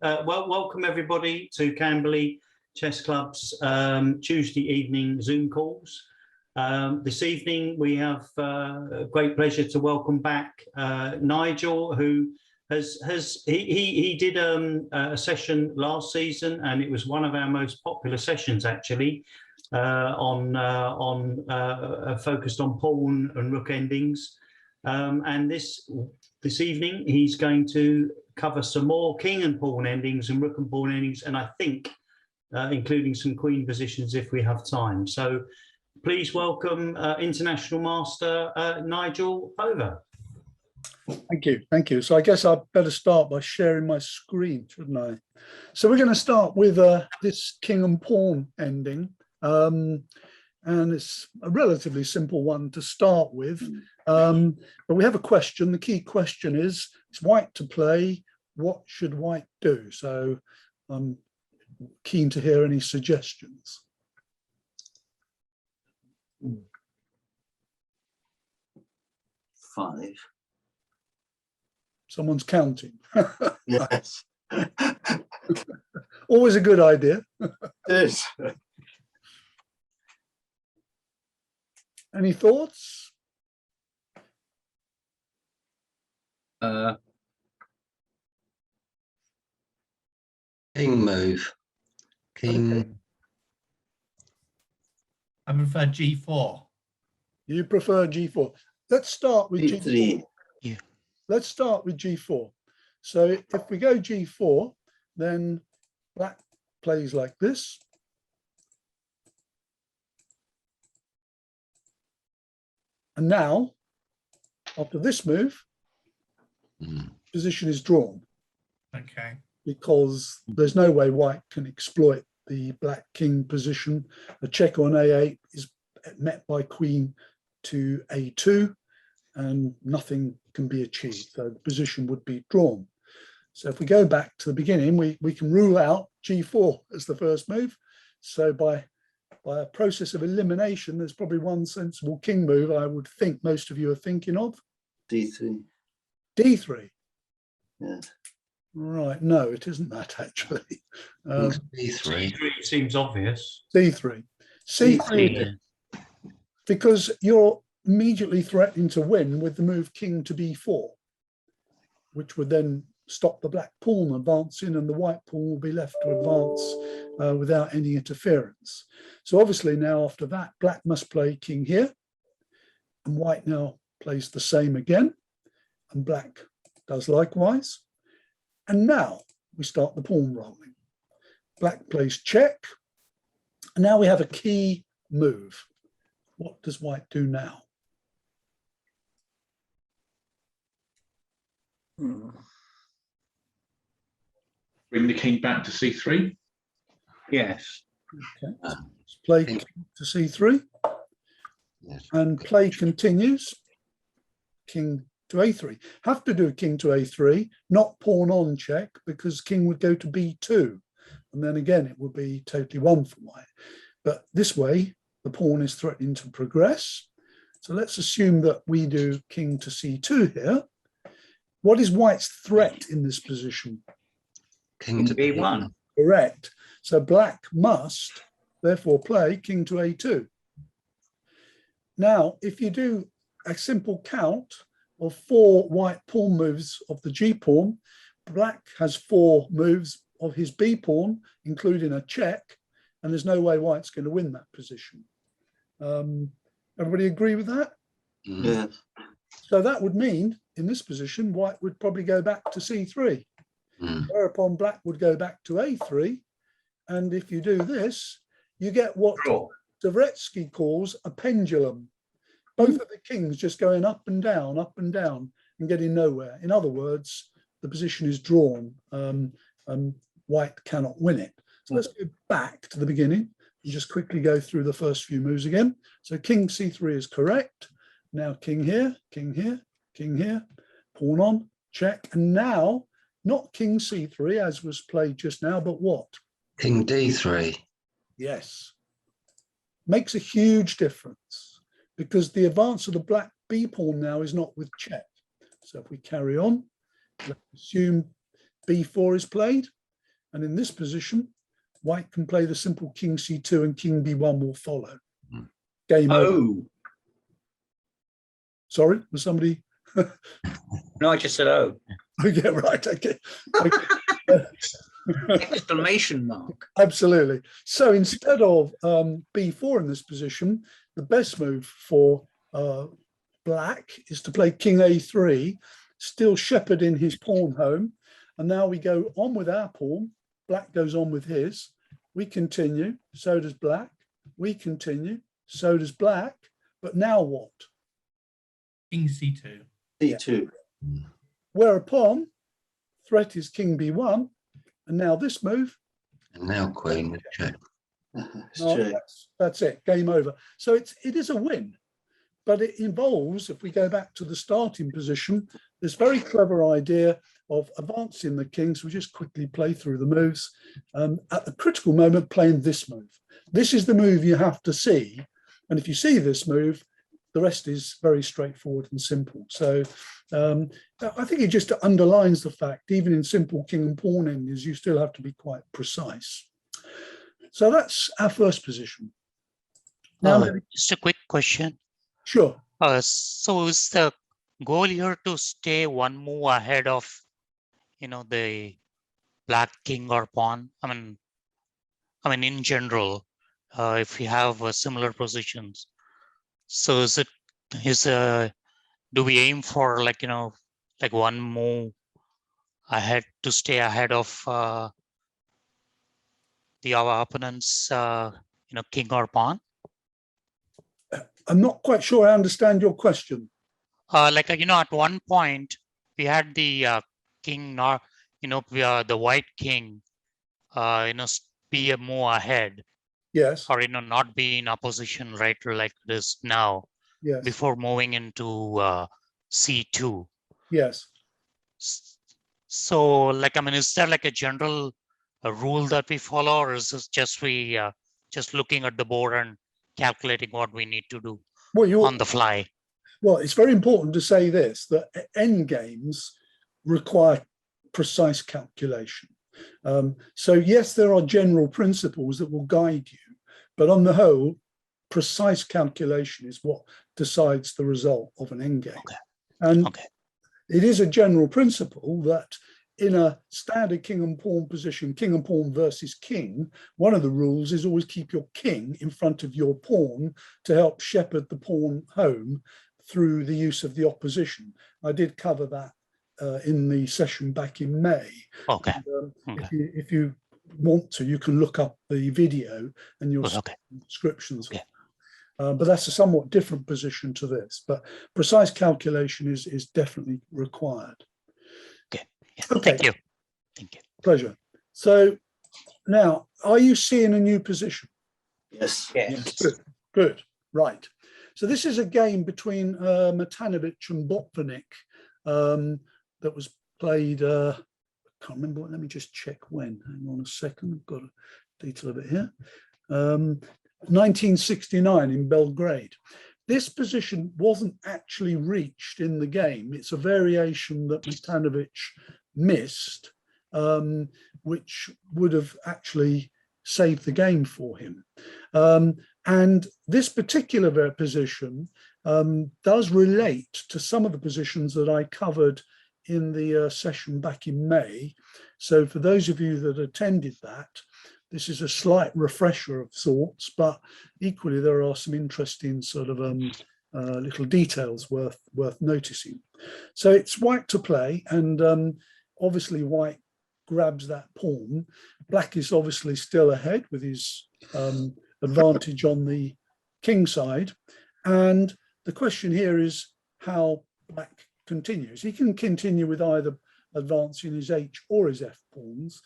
Welcome everybody to Camberley Chess Club's Tuesday evening Zoom calls. This evening we have a great pleasure to welcome back Nigel, who he did a session last season, and it was one of our most popular sessions actually, focused on pawn and rook endings. And this evening he's going to cover some more king and pawn endings and rook and pawn endings, and I think including some queen positions if we have time. So please welcome International Master Nigel Povah. Thank you. So I guess I'd better start by sharing my screen, shouldn't I? So we're going to start with this king and pawn ending. And it's a relatively simple one to start with. But we have a question. The key question is, it's white to play. What should white do? So I'm keen to hear any suggestions. Five. Someone's counting. Yes. Always a good idea. Yes. Any thoughts? King move. King. Okay. I prefer G4. You prefer G4. Let's start with G3. Yeah. Let's start with G4. So if we go G4, then black plays like this. And now, after this move, position is drawn. Okay. Because there's no way white can exploit the black king position. A check on A8 is met by queen to A2, and nothing can be achieved. So the position would be drawn. So if we go back to the beginning, we can rule out G4 as the first move. So by a process of elimination, there's probably one sensible king move I would think most of you are thinking of. D3. D3. Yes. Right, no, it isn't that actually. D3. C3 seems obvious. C3. C3, because you're immediately threatening to win with the move king to B4, which would then stop the black pawn advancing, and the white pawn will be left to advance without any interference. So obviously now after that, black must play king here, and white now plays the same again, and black does likewise. And now we start the pawn rolling. Black plays check, and now we have a key move. What does white do now? Bring the king back to C3. Yes. Okay, let's play king to C3, Yes. and play continues. King to A3. Have to do king to A3, not pawn on check, because king would go to B2, and then again it would be totally won for white. But this way, the pawn is threatening to progress. So let's assume that we do king to C2 here. What is white's threat in this position? King to B1. Correct. So black must therefore play king to A2. Now, if you do a simple count of 4 white pawn moves of the G pawn, black has 4 moves of his B pawn, including a check, and there's no way white's going to win that position. Everybody agree with that? Yes. So that would mean, in this position, white would probably go back to C3, whereupon black would go back to A3, and if you do this, you get what Zavretsky calls a pendulum. Both of the kings just going up and down, and getting nowhere. In other words, the position is drawn, and white cannot win it. So let's go back to the beginning and just quickly go through the first few moves again. So king C3 is correct. Now king here, king here, king here, pawn on, check. And now, not king C3 as was played just now, but what? King D3. Yes. Makes a huge difference, because the advance of the black B pawn now is not with check. So if we carry on, let's assume B4 is played. And in this position, white can play the simple king c2 and king b1 will follow. Game over. Oh, Sorry, was somebody? no, I just said, oh, Okay, right. Okay. exclamation mark. Absolutely. So instead of b4 in this position, the best move for black is to play king a3, still shepherding his pawn home. And now we go on with our pawn. Black goes on with his. We continue. So does black. We continue. So does black. But now what? King C2. C2. Whereupon threat is king b1. And now this move. And now queen with check. It's No, true. that's it. Game over. So it is a win. But it involves, if we go back to the starting position, this very clever idea of advancing the king. So we just quickly play through the moves. At the critical moment, playing this move. This is the move you have to see. And if you see this move, the rest is very straightforward and simple. So I think it just underlines the fact, even in simple king and pawn endings, you still have to be quite precise. So that's our first position. Now, just a quick question. sure. So is the goal here to stay one move ahead of, the black king or pawn? I mean, in general, if you have similar positions, so do we aim for like one move ahead to stay ahead of our opponent's king or pawn? I'm not quite sure I understand your question. At one point we had the king, the white king, be a move ahead, Yes, or not be in opposition, right, like this now, yes, before moving into c2. yes. So is there like a general rule that we follow, or is this just we just looking at the board and calculating what we need to do Well, on the fly? Well, it's very important to say this, that end games require precise calculation. So yes, there are general principles that will guide you, but on the whole, precise calculation is what decides the result of an end game. Okay. And Okay. it is a general principle that in a standard king and pawn position, king and pawn versus king, one of the rules is always keep your king in front of your pawn to help shepherd the pawn home through the use of the opposition. I did cover that in the session back in May. Okay. And, if you want to, you can look up the video and you'll see Okay. descriptions. Okay. But that's a somewhat different position to this. But precise calculation is definitely required. Okay. Yeah. Okay. Thank you. Thank you. Pleasure. So now, are you seeing a new position? Yes. Yes. Good. Good. Right. So this is a game between Matanovic and Botvinnik that was played, I can't remember, let me just check when. Hang on a second, I've got a detail of it here. 1969 in Belgrade. This position wasn't actually reached in the game. It's a variation that Matanovic missed, which would have actually saved the game for him. And this particular position does relate to some of the positions that I covered in the session back in May. So for those of you that attended that, this is a slight refresher of sorts, but equally there are some interesting sort of little details worth noticing. So it's white to play, and obviously white grabs that pawn. Black is obviously still ahead with his advantage on the king side. And the question here is how black continues. He can continue with either advancing his H or his F pawns.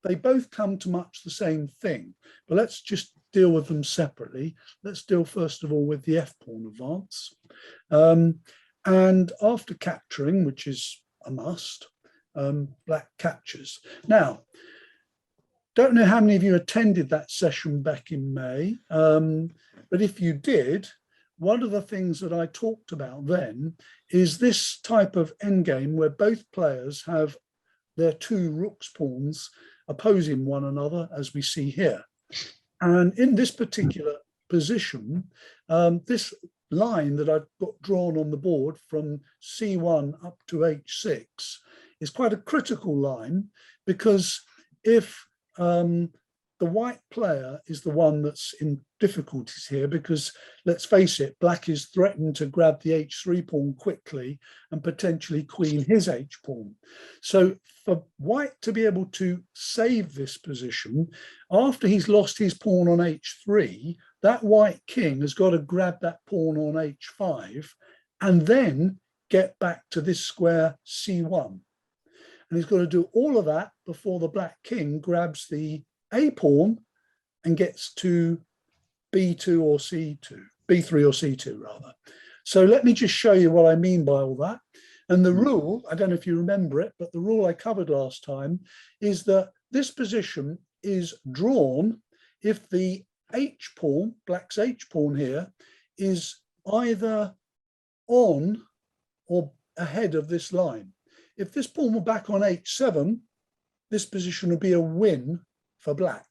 They both come to much the same thing, but let's just deal with them separately. Let's deal first of all with the F pawn advance. And after capturing, which is a must, black captures. Now, don't know how many of you attended that session back in May, but if you did, one of the things that I talked about then is this type of endgame where both players have their two rook's pawns opposing one another, as we see here. And in this particular position, this line that I've got drawn on the board from C1 up to H6 is quite a critical line, because if the white player is the one that's in difficulties here, because let's face it, black is threatened to grab the H3 pawn quickly and potentially queen his H pawn. So for white to be able to save this position, after he's lost his pawn on H3, that white king has got to grab that pawn on H5 and then get back to this square C1. And he's got to do all of that before the black king grabs the A pawn and gets to B2 or C2, B3 or C2 rather. So let me just show you what I mean by all that. And the rule, I don't know if you remember it, but the rule I covered last time is that this position is drawn if the H pawn, black's H pawn here, is either on or ahead of this line. If this pawn were back on H7, this position would be a win for black.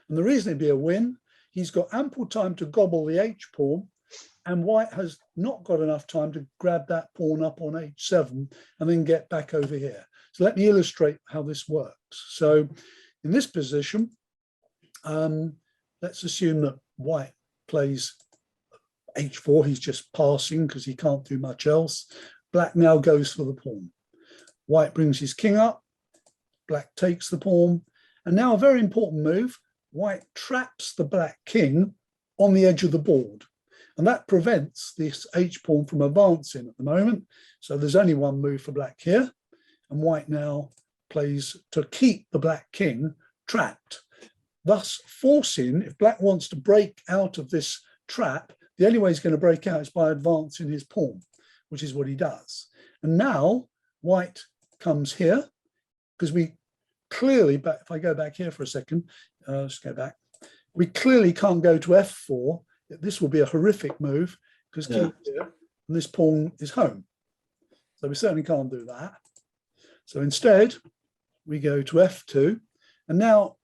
And the reason it'd be a win, he's got ample time to gobble the H pawn, and white has not got enough time to grab that pawn up on H7 and then get back over here. So let me illustrate how this works. So in this position, let's assume that white plays H4. He's just passing because he can't do much else. Black now goes for the pawn. White brings his king up. Black takes the pawn. And now a very important move. White traps the black king on the edge of the board. And that prevents this H pawn from advancing at the moment. So there's only one move for black here. And white now plays to keep the black king trapped, thus forcing, if black wants to break out of this trap, the only way he's going to break out is by advancing his pawn, which is what he does. And now white comes here, because we clearly, if I go back here for a second, let's go back, we clearly can't go to F4. This will be a horrific move, because king here, and this pawn is home. So we certainly can't do that. So instead, we go to F2, and now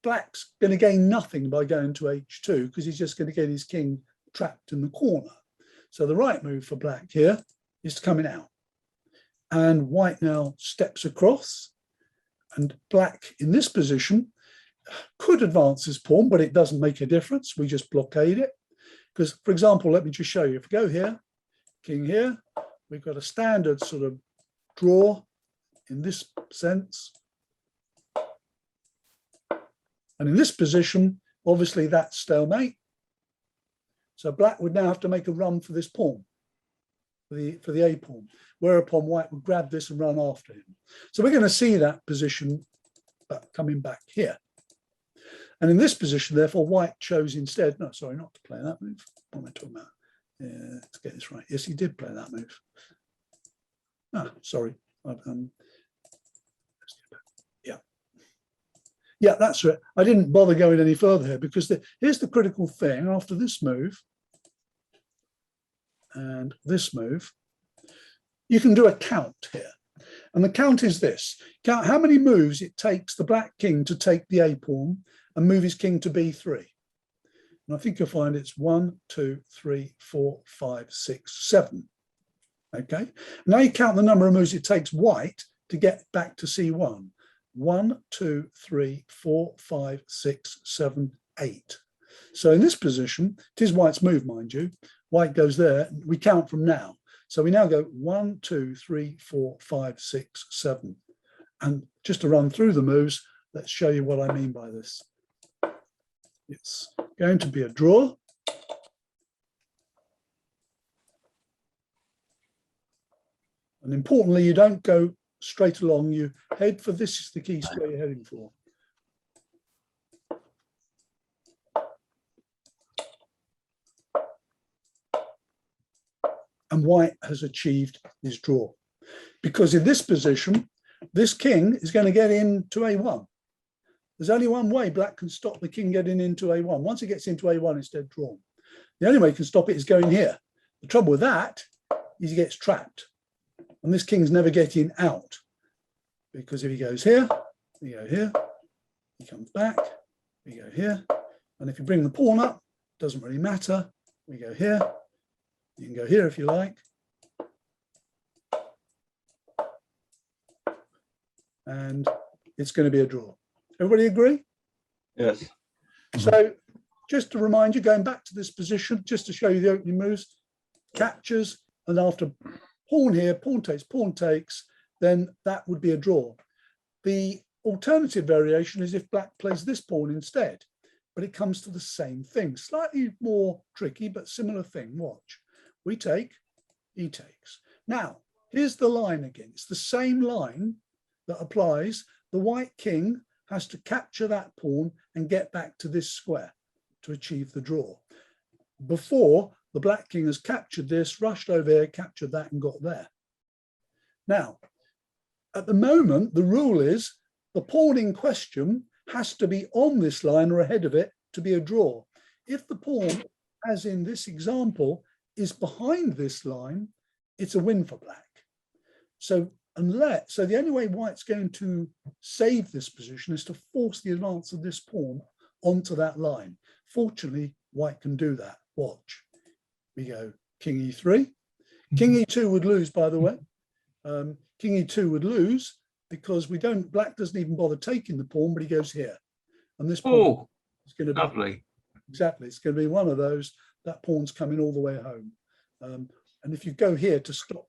black's going to gain nothing by going to H2, because he's just going to get his king trapped in the corner. So the right move for black here is coming out. And white now steps across, and black in this position could advance his pawn, but it doesn't make a difference. We just blockade it. Because, for example, let me just show you. If we go here, king here, we've got a standard sort of draw in this sense. And in this position, obviously that's stalemate. So black would now have to make a run for this pawn, for the A pawn, whereupon white would grab this and run after him. So we're going to see that position coming back here. And in this position, therefore, white chose instead, no, sorry, not to play that move. What am I talking about? Let's get this right. Yes, he did play that move. Ah, sorry. Yeah, that's right. I didn't bother going any further here, because here's the critical thing. After this move and this move, you can do a count here. And the count is this. Count how many moves it takes the black king to take the A pawn and move his king to B3. And I think you'll find it's 1, 2, 3, 4, 5, 6, 7. Okay. Now you count the number of moves it takes white to get back to C1. 1, 2, 3, 4, 5, 6, 7, 8. So in this position, it is white's move, mind you. White goes there. We count from now. So we now go 1, 2, 3, 4, 5, 6, 7. And just to run through the moves, let's show you what I mean by this. It's going to be a draw. And importantly, you don't go straight along, you head for this is the key square you're heading for. And white has achieved his draw. Because in this position, this king is going to get into A1. There's only one way black can stop the king getting into A1. Once it gets into A1, it's dead drawn. The only way you can stop it is going here. The trouble with that is he gets trapped. And this king's never getting out. Because if he goes here, we go here, he comes back, we go here. And if you bring the pawn up, doesn't really matter. We go here. You can go here if you like. And it's going to be a draw. Everybody agree? Yes. So just to remind you, going back to this position, just to show you the opening moves, captures, and after pawn here, pawn takes, then that would be a draw. The alternative variation is if black plays this pawn instead, but it comes to the same thing. Slightly more tricky, but similar thing. Watch. We take, he takes. Now, here's the line again. It's the same line that applies. The white king has to capture that pawn and get back to this square to achieve the draw. Before, the black king has captured this, rushed over here, captured that, and got there. Now, at the moment, the rule is the pawn in question has to be on this line or ahead of it to be a draw. If the pawn, as in this example, is behind this line, it's a win for black. So the only way white's going to save this position is to force the advance of this pawn onto that line. Fortunately, white can do that. Watch. We go king e3. King e2 would lose, by the way. King e2 would lose because black doesn't even bother taking the pawn, but he goes here. And this pawn is going to be Lovely. exactly. It's going to be one of those. That pawn's coming all the way home. And if you go here to stop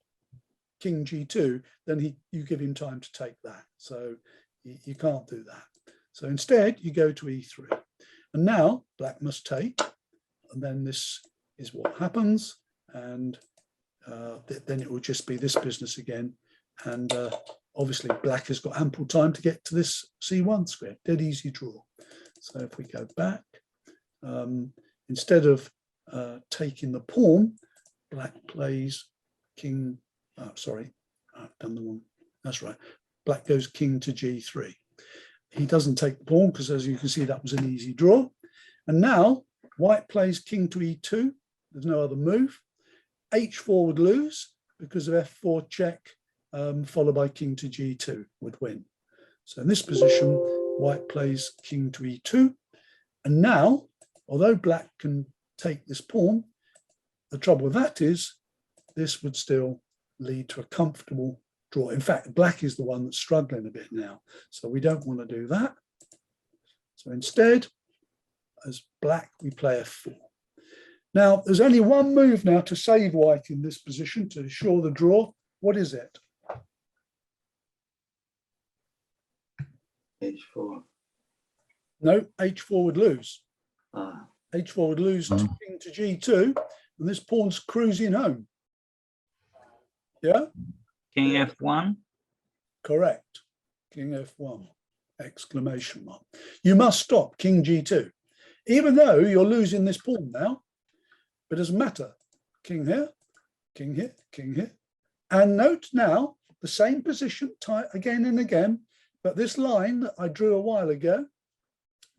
king g2, then you give him time to take that. So you can't do that. So instead, you go to e3. And now black must take. And then this is what happens. And then it will just be this business again. And obviously, black has got ample time to get to this c1 square. Dead easy draw. So if we go back, instead of taking the pawn, black plays king. Sorry, I've done the one. That's right. Black goes king to g3. He doesn't take the pawn because, as you can see, that was an easy draw. And now white plays king to e2. There's no other move. h4 would lose because of f4 check, followed by king to g2 would win. So in this position, white plays king to e2. And now, although black can take this pawn, the trouble with that is this would still lead to a comfortable draw. In fact, black is the one that's struggling a bit now. So we don't want to do that. So instead, as black, we play f4. Now, there's only one move now to save white in this position to ensure the draw. What is it? h4. No, h4 would lose. Ah, h4 would lose to king to g2, and this pawn's cruising home. Yeah? King f1. Correct. King f1, exclamation mark. You must stop king g2. Even though you're losing this pawn now, but it doesn't matter. King here, king here, king here. And note now, the same position again and again, but this line that I drew a while ago,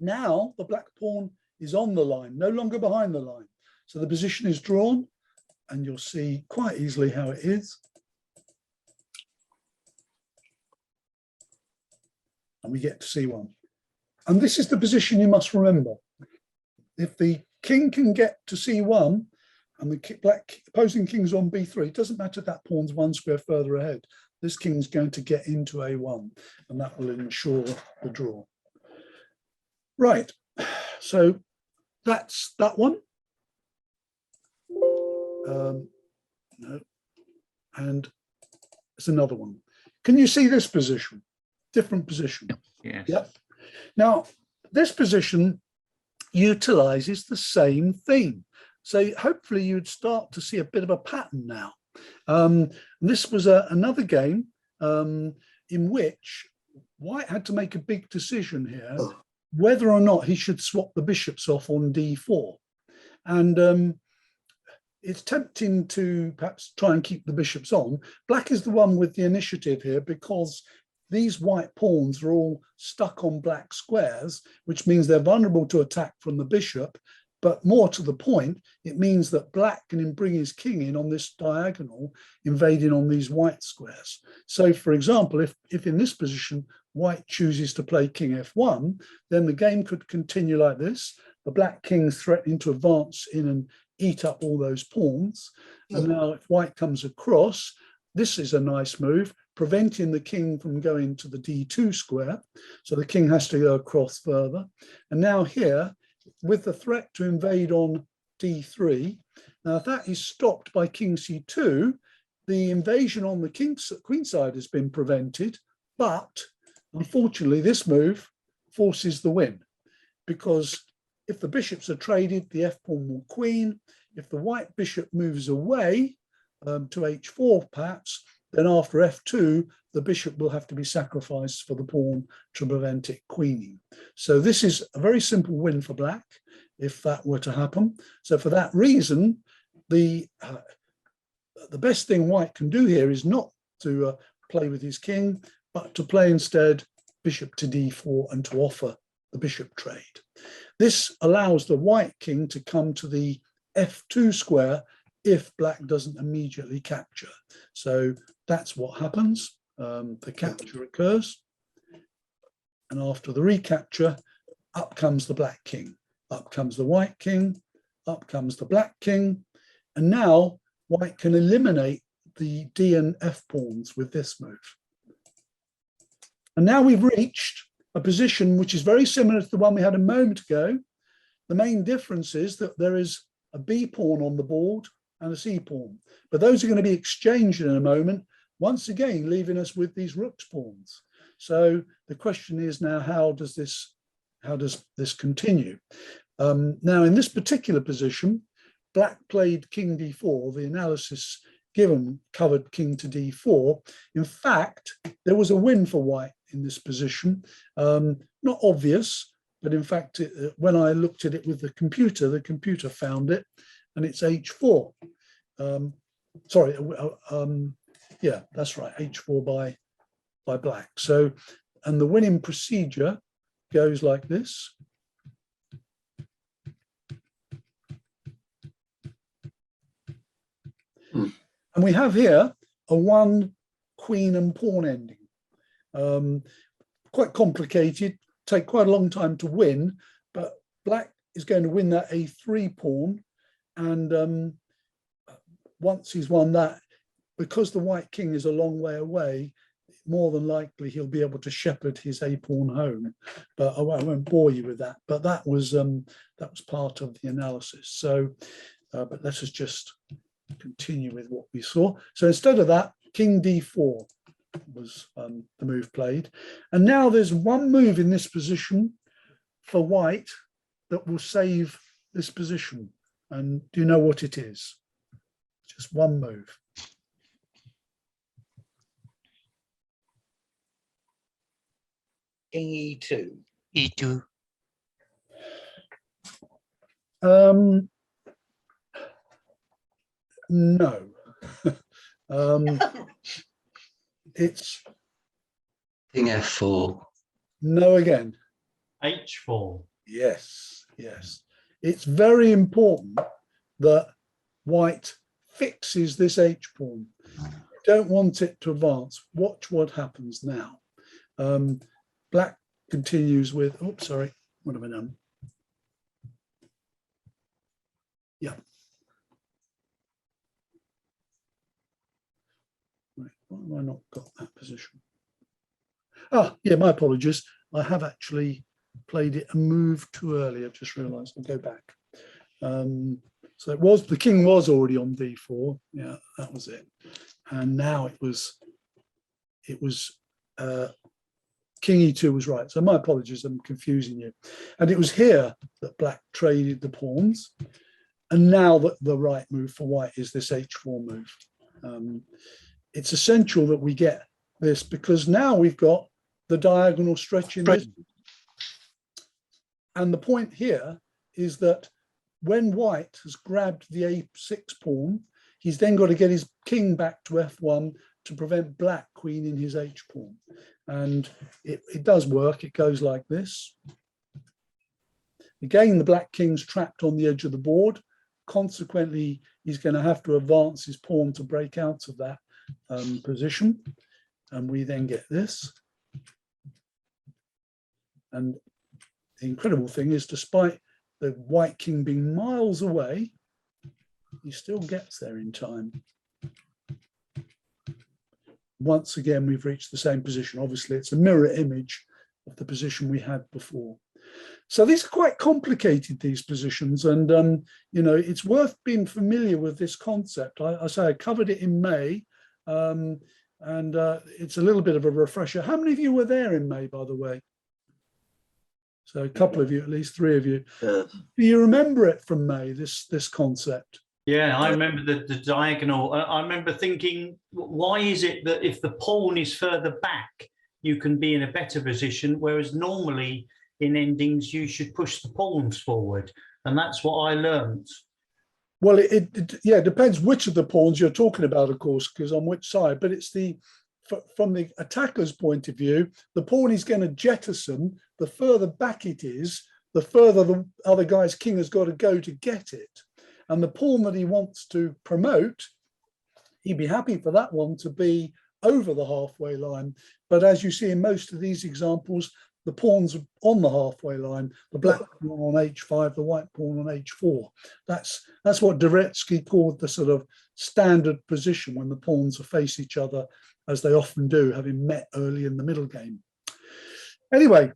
now the black pawn is on the line, no longer behind the line. So the position is drawn, and you'll see quite easily how it is. And we get to c1. And this is the position you must remember. If the king can get to c1 and the black opposing king's on b3, it doesn't matter if that pawn's one square further ahead. This king's going to get into a1, and that will ensure the draw. Right, so that's that one. No, and there's another one. Can you see this position? Different position. Yes. Yep. Now, this position utilizes the same theme. So hopefully you'd start to see a bit of a pattern now. This was another game in which white had to make a big decision here, whether or not he should swap the bishops off on d4. And it's tempting to perhaps try and keep the bishops on. Black is the one with the initiative here because these white pawns are all stuck on black squares, which means they're vulnerable to attack from the bishop. But more to the point, it means that black can bring his king in on this diagonal, invading on these white squares. So, for example, if in this position, white chooses to play king f1, then the game could continue like this. The black king's threatening to advance in and eat up all those pawns. And now if white comes across, this is a nice move, preventing the king from going to the d2 square. So the king has to go across further. And now here, with the threat to invade on d3, now if that is stopped by king c2, the invasion on the queen side has been prevented, but unfortunately this move forces the win, because if the bishops are traded, the f-pawn will queen. If the white bishop moves away to h4 perhaps, then after f2, the bishop will have to be sacrificed for the pawn to prevent it queening. So this is a very simple win for black, if that were to happen. So for that reason, the best thing white can do here is not to play with his king, but to play instead bishop to d4 and to offer the bishop trade. This allows the white king to come to the f2 square if black doesn't immediately capture. So that's what happens. The capture occurs. And after the recapture, up comes the black king, up comes the white king, up comes the black king. And now white can eliminate the d and f pawns with this move. And now we've reached a position which is very similar to the one we had a moment ago. The main difference is that there is a b pawn on the board and a c pawn, but those are going to be exchanged in a moment, once again leaving us with these rook's pawns. So the question is now, how does this continue? Now in this particular position, black played king d4. The analysis given covered king to d4. In fact, there was a win for white in this position. Not obvious, but in fact, when I looked at it with the computer found it, and it's h4. Yeah, that's right, h4 by black. So, and the winning procedure goes like this. And we have here a 1 queen and pawn ending. Quite complicated, take quite a long time to win, but black is going to win that a3 pawn. And once he's won that, because the white king is a long way away, more than likely he'll be able to shepherd his a pawn home. But I won't bore you with that. But that was part of the analysis. So, but let us just continue with what we saw. So instead of that, king d4 was the move played. And now there's one move in this position for white that will save this position. And do you know what it is? Just one move. King e2. E2. No. It's King f4. no again. h4. Yes, yes. It's very important that white fixes this h pawn. Don't want it to advance. Watch what happens now. Black continues with, oops, sorry, what have I done? Yeah. Right, why have I not got that position? Ah, yeah, my apologies. I have actually played it a move too early. I've just realized. I'll go back. So it was, the king was already on d4. Yeah, that was it. And now it was king e2 was right. So my apologies, I'm confusing you. And it was here that black traded the pawns. And now the right move for white is this h4 move. It's essential that we get this, because now we've got the diagonal stretching this. And the point here is that when white has grabbed the a6 pawn, he's then got to get his king back to f1 to prevent black queening his h pawn. And it does work. It goes like this. Again, the black king's trapped on the edge of the board. Consequently, he's going to have to advance his pawn to break out of that position. And we then get this. And the incredible thing is, despite the white king being miles away, he still gets there in time. Once again, we've reached the same position. Obviously, it's a mirror image of the position we had before. So these are quite complicated, these positions. And, you know, it's worth being familiar with this concept. I say I covered it in May, and it's a little bit of a refresher. How many of you were there in May, by the way? So a couple of you, at least 3 of you. Do you remember it from May, this concept? Yeah, I remember the diagonal. I remember thinking, why is it that if the pawn is further back, you can be in a better position, whereas normally in endings you should push the pawns forward, and that's what I learned. Well, yeah, it depends which of the pawns you're talking about, of course, because on which side. But it's from the attacker's point of view, the pawn is going to jettison. The further back it is, the further the other guy's king has got to go to get it. And the pawn that he wants to promote, he'd be happy for that one to be over the halfway line. But as you see in most of these examples, the pawns on the halfway line, the black pawn on h5, the white pawn on h4. That's what Dvoretsky called the sort of standard position when the pawns face each other, as they often do, having met early in the middle game. Anyway,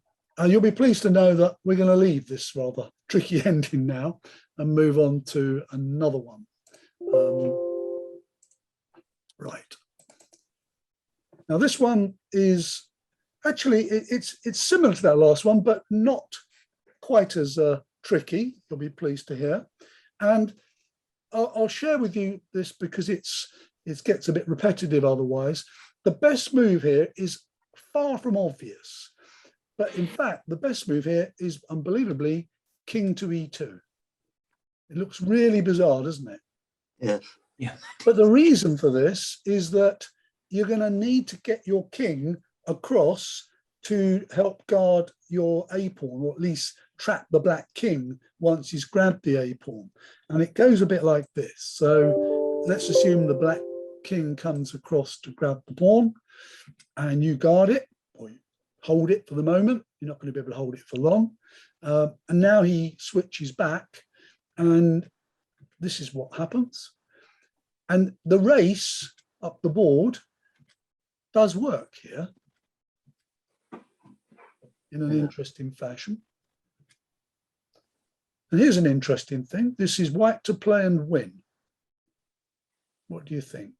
you'll be pleased to know that we're going to leave this rather tricky ending now and move on to another one. Right. Now this one is actually, it's similar to that last one, but not quite as tricky, you'll be pleased to hear. And I'll share with you this because it gets a bit repetitive otherwise. The best move here is far from obvious. But in fact, the best move here is unbelievably king to e2. It looks really bizarre, doesn't it? Yes. Yeah. But the reason for this is that you're going to need to get your king across to help guard your a pawn, or at least trap the black king once he's grabbed the a pawn. And it goes a bit like this. So let's assume the black king comes across to grab the pawn, and you guard it, or you hold it for the moment. You're not going to be able to hold it for long. And now he switches back, and this is what happens. And the race up the board does work here in an interesting fashion. And here's an interesting thing. This is white to play and win. What do you think?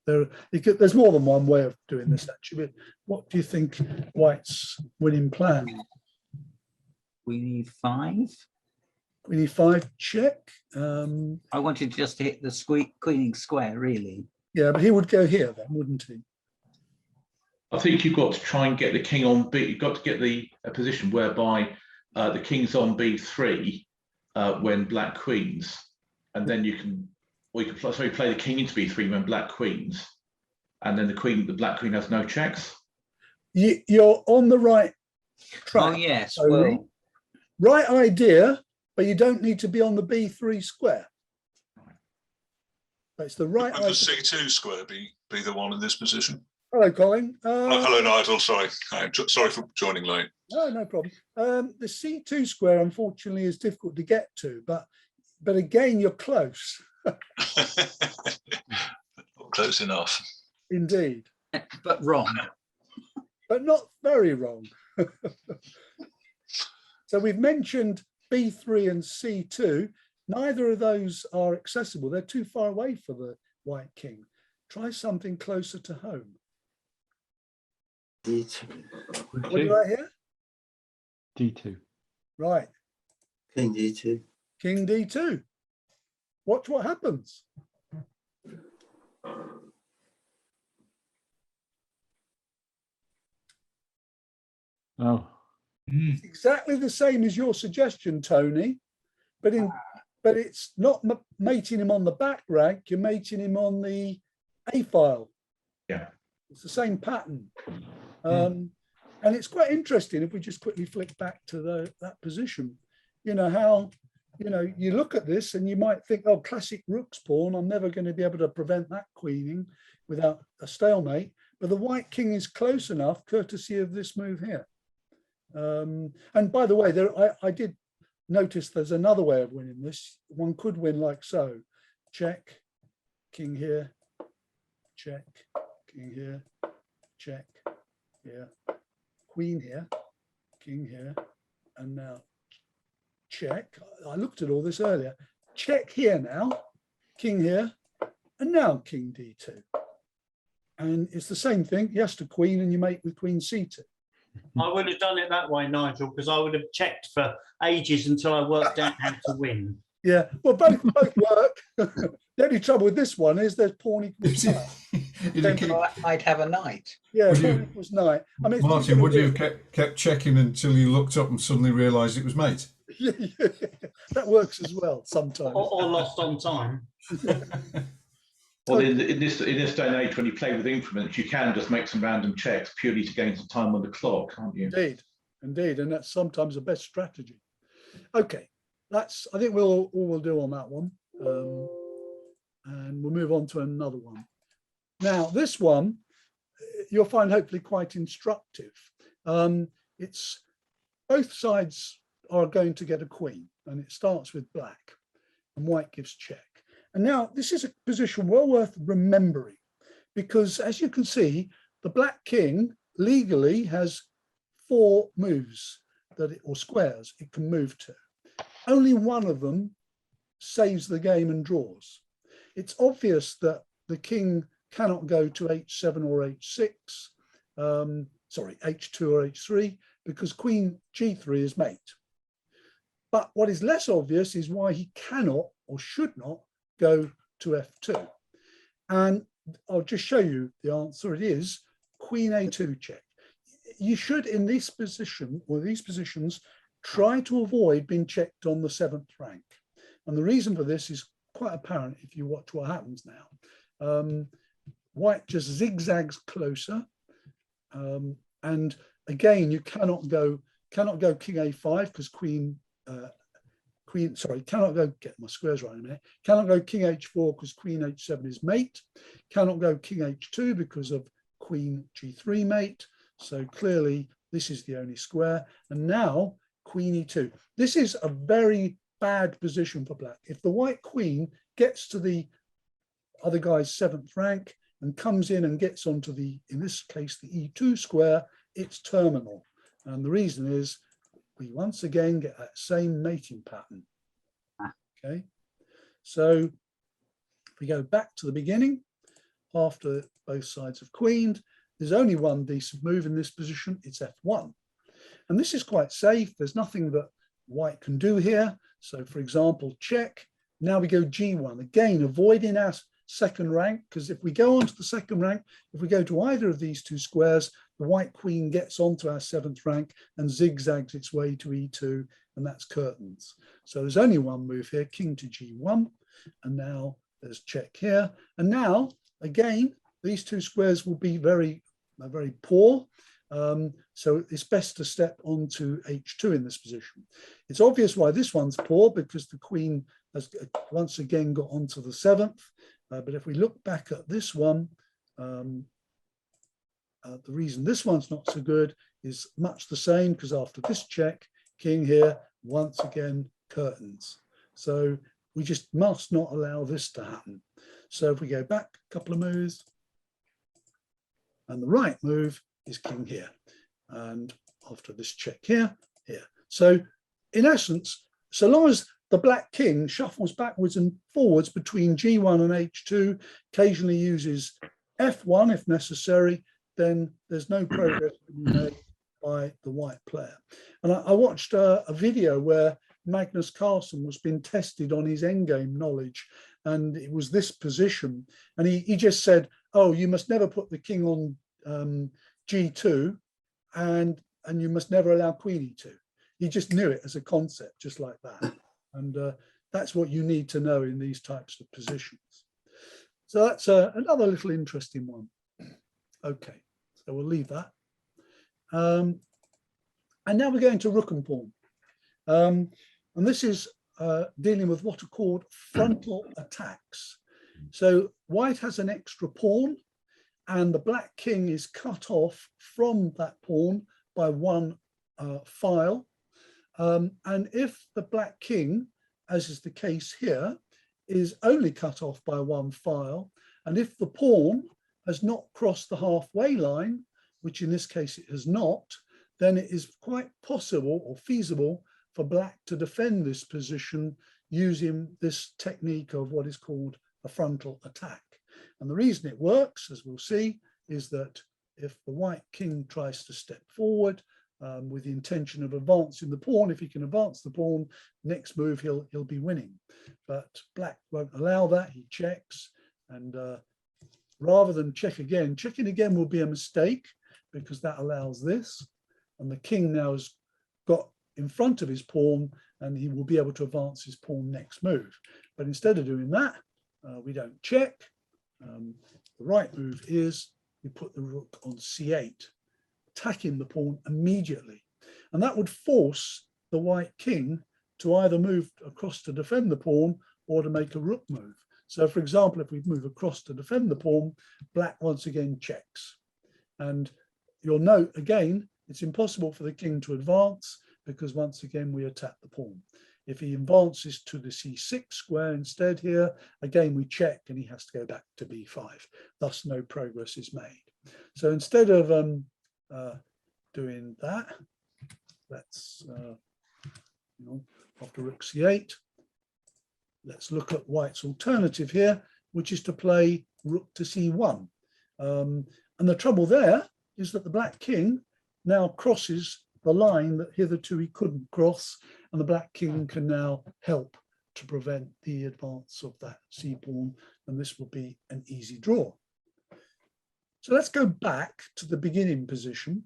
There's more than one way of doing this, actually. But what do you think white's winning plan? Queen e5. Queen e5 check. I wanted just to hit the queening square, really. Yeah, but he would go here then, wouldn't he? I think you've got to try and get the king on B. You've got to get a position whereby the king's on B3 when black queens, and then you can, or you can play the king into B3 when black queens, and then the black queen has no checks. You're on the right track. Oh, yes. Tony. Well, Right idea, but you don't need to be on the B3 square. But it's the right Would the idea. C2 square be the one in this position? Hello, Colin. Oh, hello, Nigel. Sorry. Sorry for joining late. No problem. The C2 square, unfortunately, is difficult to get to, but again, you're close. Close enough. Indeed. but wrong. But not very wrong. So we've mentioned B3 and C2. Neither of those are accessible. They're too far away for the white king. Try something closer to home. D2. What do I hear? D2. Right. King D2. King D2. Watch what happens. Oh. It's exactly the same as your suggestion, Tony, but it's not mating him on the back rank, you're mating him on the A file. Yeah. It's the same pattern. And it's quite interesting if we just quickly flick back to that position. You know, how, you look at this and you might think, oh, classic rook's pawn, I'm never going to be able to prevent that queening without a stalemate. But the white king is close enough, courtesy of this move here. And by the way, I did notice there's another way of winning this. One could win like so: check, king here, check, king here, check here, queen here, king here, and now check. I looked at all this earlier. Check here now, king here, and now king d2. And it's the same thing. Yes to queen, and you mate with queen c2. I would have done it that way, Nigel, because I would have checked for ages until I worked out how to win. Yeah, well, both work. The only trouble with this one is there's pawn equals knight. I'd have a knight. Yeah, Would you- pawn equals knight. I mean, Martin, would you have kept checking until you looked up and suddenly realised it was mate? Yeah, that works as well sometimes. Or lost on time. Well, in this day and age, when you play with increments, you can just make some random checks purely to gain some time on the clock, can't you? Indeed, and that's sometimes the best strategy. Okay, I think we'll do on that one, and we'll move on to another one. Now, this one you'll find hopefully quite instructive. It's both sides are going to get a queen, and it starts with black, and white gives check. And now this is a position well worth remembering, because as you can see, the black king legally has 4 moves or squares it can move to. Only one of them saves the game and draws. It's obvious that the king cannot go to h7 or h6, sorry, h2 or h3, because queen g3 is mate. But what is less obvious is why he cannot or should not go to f2. And I'll just show you the answer. It is queen a2 check. You should, in this position or these positions, try to avoid being checked on the 7th rank. And the reason for this is quite apparent if you watch what happens now. White just zigzags closer. And again, you cannot go king a5 because cannot go, get my squares right in a minute, cannot go king h4 because queen h7 is mate, cannot go king h2 because of queen g3 mate. So clearly this is the only square. And now queen e2. This is a very bad position for black. If the white queen gets to the other guy's 7th rank and comes in and gets onto the, in this case, the e2 square, it's terminal. And the reason is we once again get that same mating pattern. Okay, so if we go back to the beginning, after both sides have queened, there's only one decent move in this position, it's f1. And this is quite safe, there's nothing that white can do here. So for example, check, now we go g1, again avoiding our 2nd rank, because if we go on to the 2nd rank, if we go to either of these 2 squares, the white queen gets onto our 7th rank and zigzags its way to e2, and that's curtains. So there's only one move here, king to g1, and now there's check here. And now, again, these 2 squares will be very poor. So it's best to step onto h2 in this position. It's obvious why this one's poor, because the queen has once again got onto the 7th. But if we look back at this one, the reason this one's not so good is much the same, because after this check, king here, once again, curtains. So we just must not allow this to happen. So if we go back a couple of moves, and the right move is king here. And after this check here. So in essence, so long as the black king shuffles backwards and forwards between g1 and h2, occasionally uses f1 if necessary, then there's no progress to be made by the white player. And I watched a video where Magnus Carlsen was being tested on his endgame knowledge, and it was this position. And he just said, oh, you must never put the king on g2, and you must never allow queen e2. He just knew it as a concept, just like that. And that's what you need to know in these types of positions. So that's another little interesting one. Okay, so we'll leave that. And now we're going to rook and pawn. And this is dealing with what are called frontal attacks. So white has an extra pawn, and the black king is cut off from that pawn by one file. And if the black king, as is the case here, is only cut off by one file, and if the pawn has not crossed the halfway line, which in this case it has not, then it is quite possible or feasible for black to defend this position using this technique of what is called a frontal attack. And the reason it works, as we'll see, is that if the white king tries to step forward with the intention of advancing the pawn, if he can advance the pawn, next move he'll be winning. But black won't allow that. He checks, and rather than checking again will be a mistake, because that allows this, and the king now has got in front of his pawn, and he will be able to advance his pawn next move. But instead of doing that, we don't check. The right move is we put the rook on c8, attacking the pawn immediately, and that would force the white king to either move across to defend the pawn or to make a rook move. So, for example, if we move across to defend the pawn, black once again checks. And you'll note again, it's impossible for the king to advance, because once again we attack the pawn. If he advances to the c6 square instead here, again we check, and he has to go back to b5. Thus no progress is made. So instead of doing that, let's after rook c8, let's look at white's alternative here, which is to play rook to c1. And the trouble there is that the black king now crosses the line that hitherto he couldn't cross, and the black king can now help to prevent the advance of that c pawn, and this will be an easy draw. So let's go back to the beginning position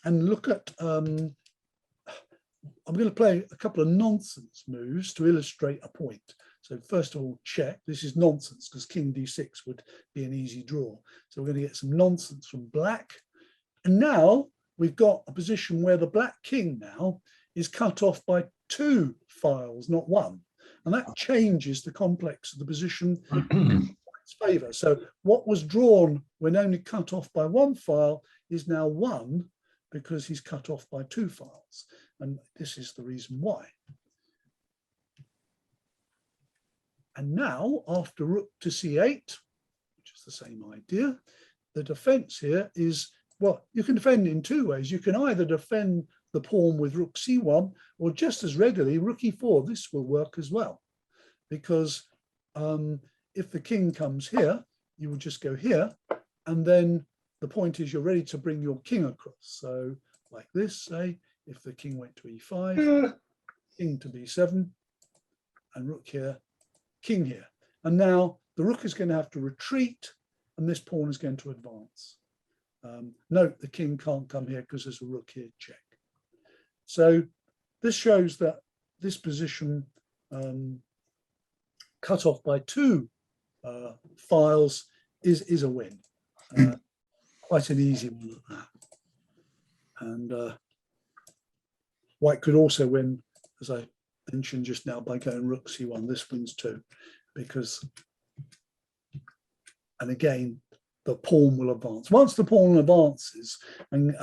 and look at, I'm going to play a couple of nonsense moves to illustrate a point. So first of all, check. This is nonsense because king d6 would be an easy draw. So we're going to get some nonsense from black. And now we've got a position where the black king now is cut off by two files, not one. And that changes the complex of the position in its favour. So what was drawn when only cut off by one file is now one, because he's cut off by two files. And this is the reason why. And now, after rook to c8, which is the same idea, the defense here is, well, you can defend in two ways. You can either defend the pawn with rook c1, or just as readily rook e4. This will work as well, because if the king comes here, you will just go here, and then the point is you're ready to bring your king across. So like this, say, if the king went to e5, king to b7, and rook here, king here. And now the rook is going to have to retreat, and this pawn is going to advance. Note the king can't come here because there's a rook here, check. So this shows that this position cut off by two files is a win. Quite an easy one at that. And white could also win, as I mentioned just now, by going rook c1. This wins too, because, and again, the pawn will advance. Once the pawn advances, and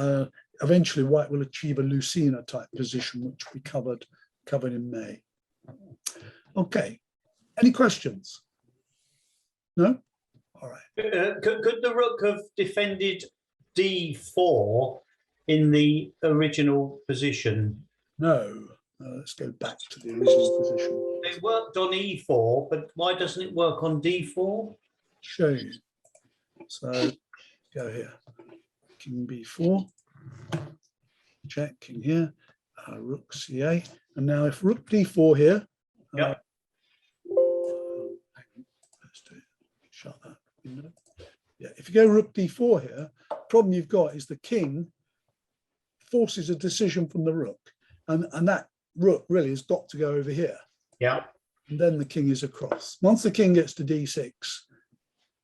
eventually white will achieve a Lucena type position, which we covered in May. Okay, any questions? No? All right. Could the rook have defended d4 in the original position? No. Let's go back to the original position. It worked on e4, but why doesn't it work on d4? Show you. So go here. King b4. Check, king here. Rook c8. And now if rook d4 here. Yeah. Let's do it. Shut that window. Yeah, if you go rook d4 here, problem you've got is the king forces a decision from the rook. And that rook really has got to go over here. Yeah. And then the king is across. Once the king gets to d6,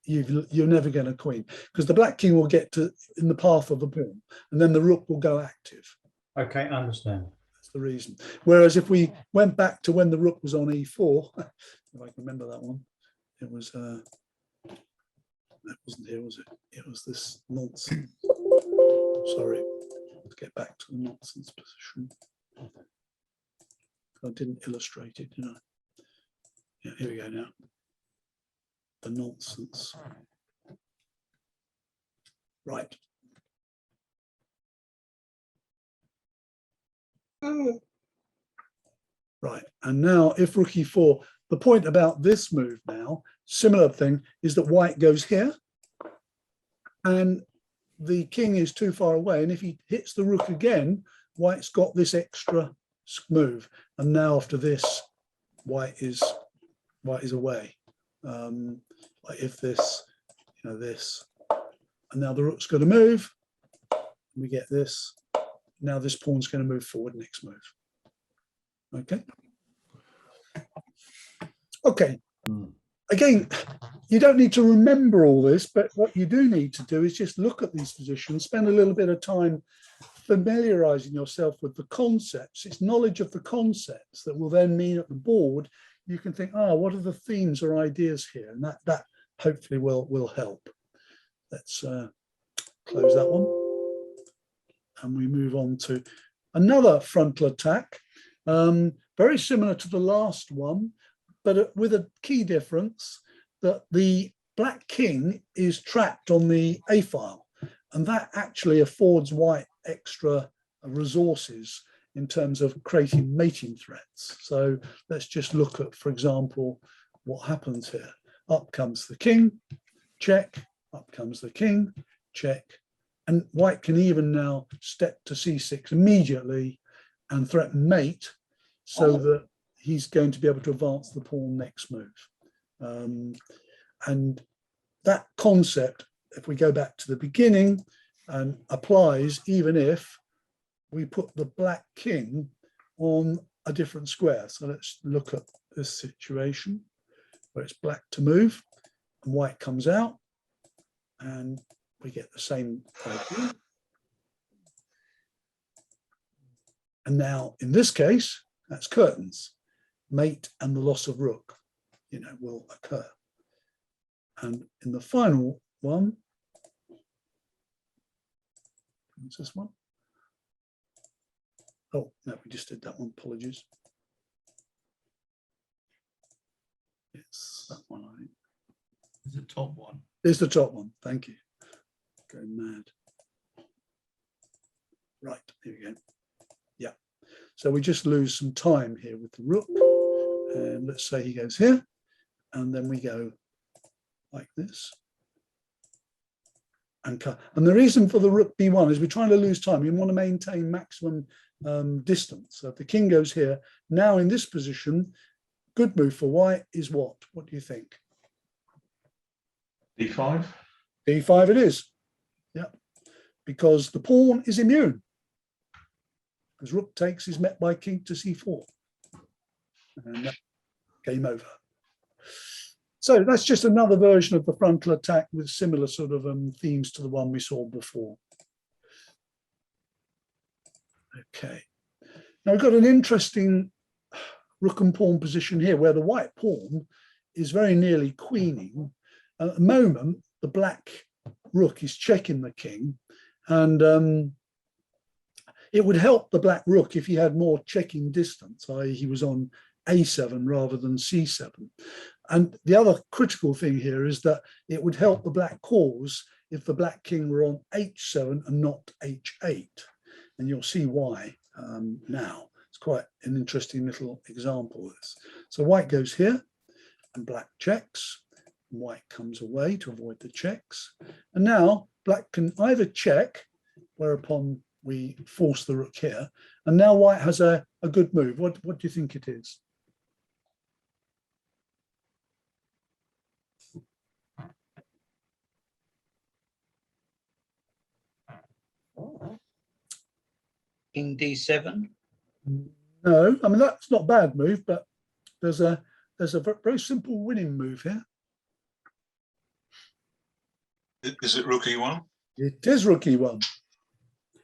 you're never going to queen, because the black king will get to in the path of the pawn, and then the rook will go active. Okay, I understand. That's the reason. Whereas if we went back to when the rook was on e4, if I can remember that one, it was that wasn't here, was it? It was this nonsense. Sorry. Let's get back to the nonsense position. I didn't illustrate it, did I? Yeah, here we go now. The nonsense. Right. Right, and now if rook e4, the point about this move now, similar thing, is that white goes here, and the king is too far away, and if he hits the rook again, white's got this extra move, and now after this, white is away. Like if this, this, and now the rook's going to move, we get this. Now this pawn's going to move forward next move. Okay. Okay. Again, you don't need to remember all this, but what you do need to do is just look at these positions, spend a little bit of time familiarizing yourself with the concepts. It's knowledge of the concepts that will then mean at the board, you can think, what are the themes or ideas here? And that hopefully will help. Let's close that one. And we move on to another frontal attack, very similar to the last one, but with a key difference that the black king is trapped on the A file, and that actually affords white extra resources in terms of creating mating threats. So let's just look at, for example, what happens here. Up comes the king, check, up comes the king, check, and white can even now step to c6 immediately and threaten mate, so that he's going to be able to advance the pawn next move. And that concept, if we go back to the beginning, applies even if we put the black king on a different square. So let's look at this situation where it's black to move and white comes out, and we get the same idea. And now in this case, that's curtains. Mate and the loss of rook, will occur. And in the final one, what's this one? Oh, no, we just did that one, apologies. It's that one, I think. It's the top one. It's the top one, thank you. Going mad. Right, here we go. Yeah, so we just lose some time here with the rook. And let's say he goes here, and then we go like this. And cut. And the reason for the rook b1 is we're trying to lose time. We want to maintain maximum distance. So if the king goes here, now in this position, good move for white is what? What do you think? d5? d5 it is. Yeah, because the pawn is immune. Because rook takes is met by king to c4. And that, game over. So that's just another version of the frontal attack with similar sort of themes to the one we saw before. Okay. Now we've got an interesting rook and pawn position here where the white pawn is very nearly queening. At the moment, the black rook is checking the king, and it would help the black rook if he had more checking distance, i.e. he was on a7 rather than c7. And the other critical thing here is that it would help the black cause if the black king were on h7 and not h8. And you'll see why now. It's quite an interesting little example of this. So white goes here and black checks. And white comes away to avoid the checks. And now black can either check, whereupon we force the rook here. And now white has a good move. What do you think it is? King d7. No, I mean that's not a bad move, but there's a very simple winning move here. Is it rook e1? It is rook e1.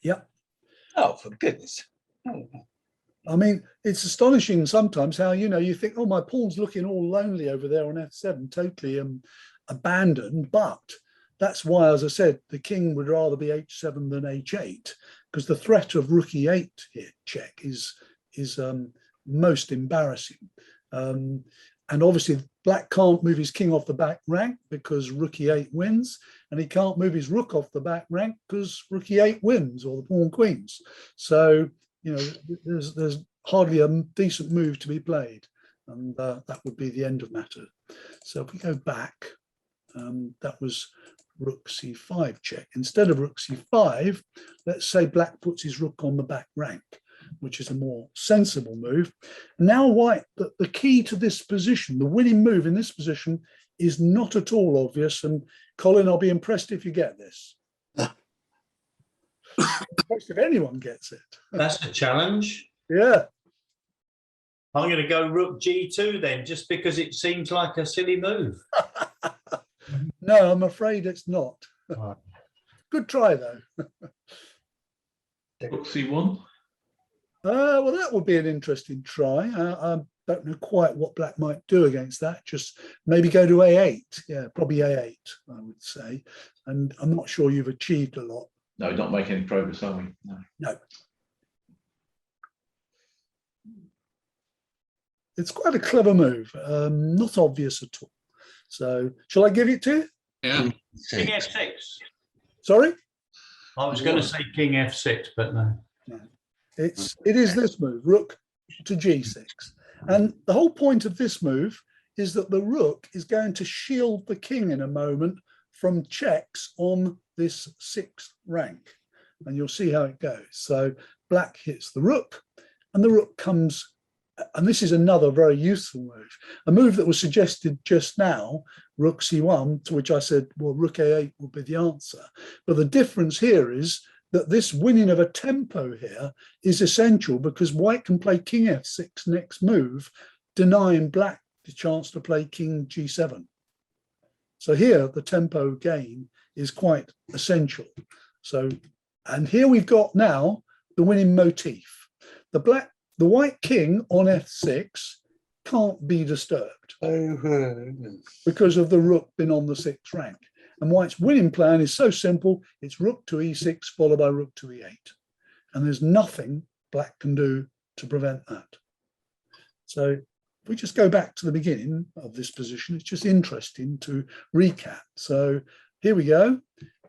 Yep. Oh, for goodness. Oh. I mean, it's astonishing sometimes how, you think, oh, my pawn's looking all lonely over there on f7, totally abandoned. But that's why, as I said, the king would rather be h7 than h8. because the threat of rook e8 here check is most embarrassing. And obviously black can't move his king off the back rank because rook e8 wins, and he can't move his rook off the back rank because rook e8 wins, or the pawn queens. So, you know, there's hardly a decent move to be played, and that would be the end of matter. So if we go back, that was rook c5 check. Instead of rook c5, let's say black puts his rook on the back rank, which is a more sensible move. Now white, the key to this position, the winning move in this position, is not at all obvious. And Colin, I'll be impressed if you get this. Impressed if anyone gets it. That's a challenge. Yeah. I'm going to go rook g2 then, just because it seems like a silly move. No, I'm afraid it's not. Right. Good try, though. Rook c1. Well, that would be an interesting try. I don't know quite what black might do against that. Just maybe go to a8. Yeah, probably a8, I would say. And I'm not sure you've achieved a lot. No, not making any progress, are we? No. No. It's quite a clever move. Not obvious at all. So, shall I give it to you? Yeah. King f6. Sorry? I was going to say king f6, but no. No. It is this move, rook to g6. And the whole point of this move is that the rook is going to shield the king in a moment from checks on this 6th rank. And you'll see how it goes. So black hits the rook, and the rook comes, and this is another very useful move. A move that was suggested just now, rook c1, to which I said, well, rook a8 will be the answer. But the difference here is that this winning of a tempo here is essential, because white can play king f6 next move, denying black the chance to play king g7. So here the tempo gain is quite essential. So, and here we've got now the winning motif. The white king on f6 can't be disturbed because of the rook being on the 6th rank. And white's winning plan is so simple. It's rook to e6 followed by rook to e8. And there's nothing black can do to prevent that. So if we just go back to the beginning of this position, it's just interesting to recap. So here we go.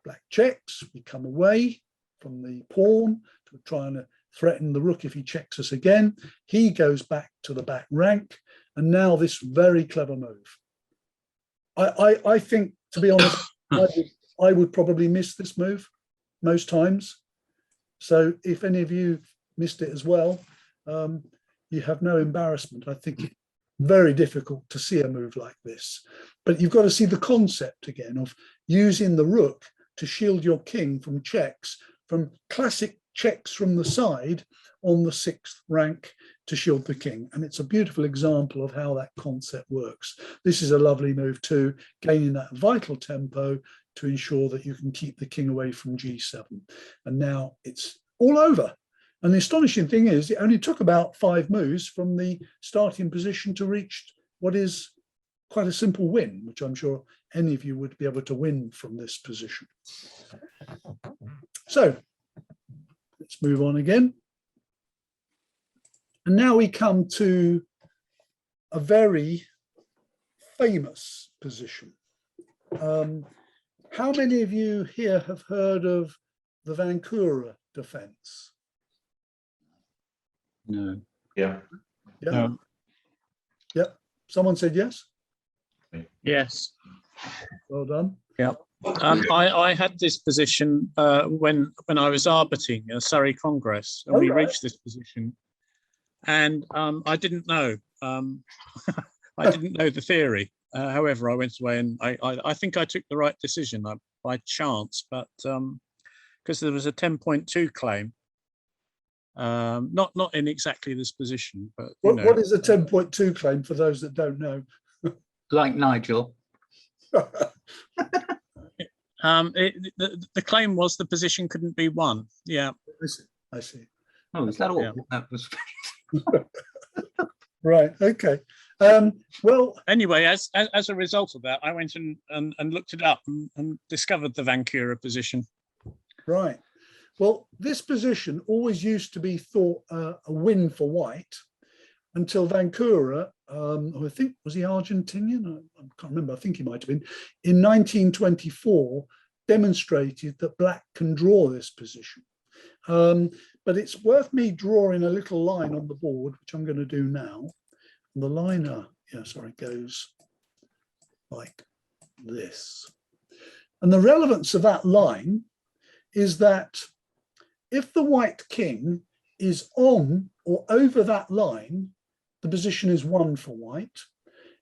Black checks. We come away from the pawn to try and threaten the rook if he checks us again. He goes back to the back rank. And now this very clever move. I think, to be honest, I would probably miss this move most times. So if any of you missed it as well, you have no embarrassment. I think it's very difficult to see a move like this. But you've got to see the concept again of using the rook to shield your king from checks, from classic checks from the side on the 6th rank to shield the king. And it's a beautiful example of how that concept works. This is a lovely move too, gaining that vital tempo to ensure that you can keep the king away from g7. And now it's all over. And the astonishing thing is it only took about 5 moves from the starting position to reach what is quite a simple win, which I'm sure any of you would be able to win from this position. So let's move on again. And now we come to a very famous position. How many of you here have heard of the Vancouver defense? No. Yeah. Yeah. No. Yep. Someone said yes. Yes. Well done. Yeah. I had this position when I was arbitering a Surrey Congress, and we reached this position, and I didn't know. I didn't know the theory. However, I went away and I think I took the right decision by chance, but because there was a 10.2 claim, not in exactly this position, but what is a 10.2 claim for those that don't know? Like Nigel. The claim was the position couldn't be won. Yeah. I see. Oh, is that all? Yeah. That was Right. Okay. Well, anyway, as a result of that, I went and looked it up and discovered the Vancouver position. Right. Well, this position always used to be thought a win for white until Vancouver, who I think was he Argentinian? I can't remember. I think he might have been. In 1924, demonstrated that black can draw this position. But it's worth me drawing a little line on the board, which I'm going to do now. And the line, goes like this. And the relevance of that line is that if the white king is on or over that line, the position is 1 for white.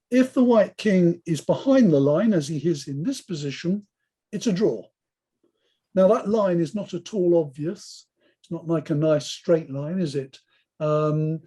If the white king is behind the line, as he is in this position, it's a draw. Now that line is not at all obvious. It's not like a nice straight line, is it? And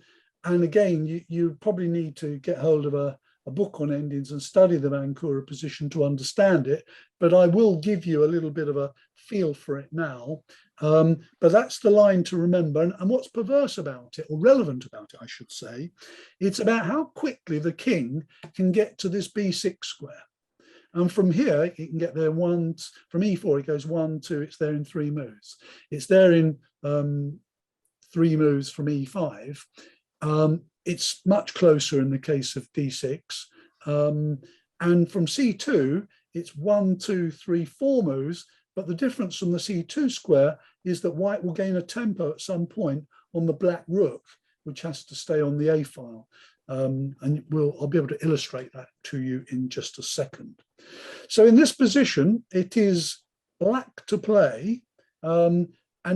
again, you probably need to get hold of a book on endings and study the Vancouver position to understand it, but I will give you a little bit of a feel for it now. But that's the line to remember. And what's perverse about it, or relevant about it, I should say, it's about how quickly the king can get to this B6 square. And from here, it can get there from E4, it goes 1, 2, it's there in 3 moves. It's there in 3 moves from E5. It's much closer in the case of D6. And from C2, it's 1, 2, 3, 4 moves. But the difference from the C2 square is that white will gain a tempo at some point on the black rook, which has to stay on the A file. And I'll be able to illustrate that to you in just a second. So in this position, it is black to play, and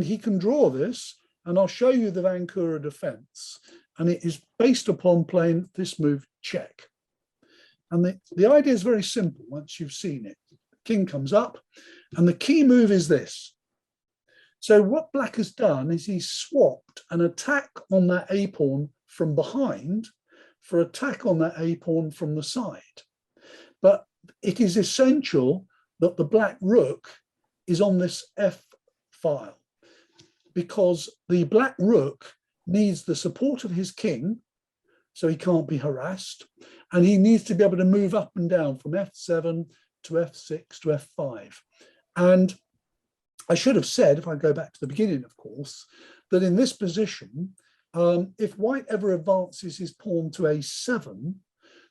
he can draw this, and I'll show you the Vancouver defense. And it is based upon playing this move, check. And the idea is very simple once you've seen it. King comes up, and the key move is this. So what black has done is he's swapped an attack on that A pawn from behind for attack on that A pawn from the side. But it is essential that the black rook is on this F file, because the black rook needs the support of his king, so he can't be harassed, and he needs to be able to move up and down from F7 to F6 to F5. And I should have said, if I go back to the beginning, of course, that in this position, if white ever advances his pawn to A7,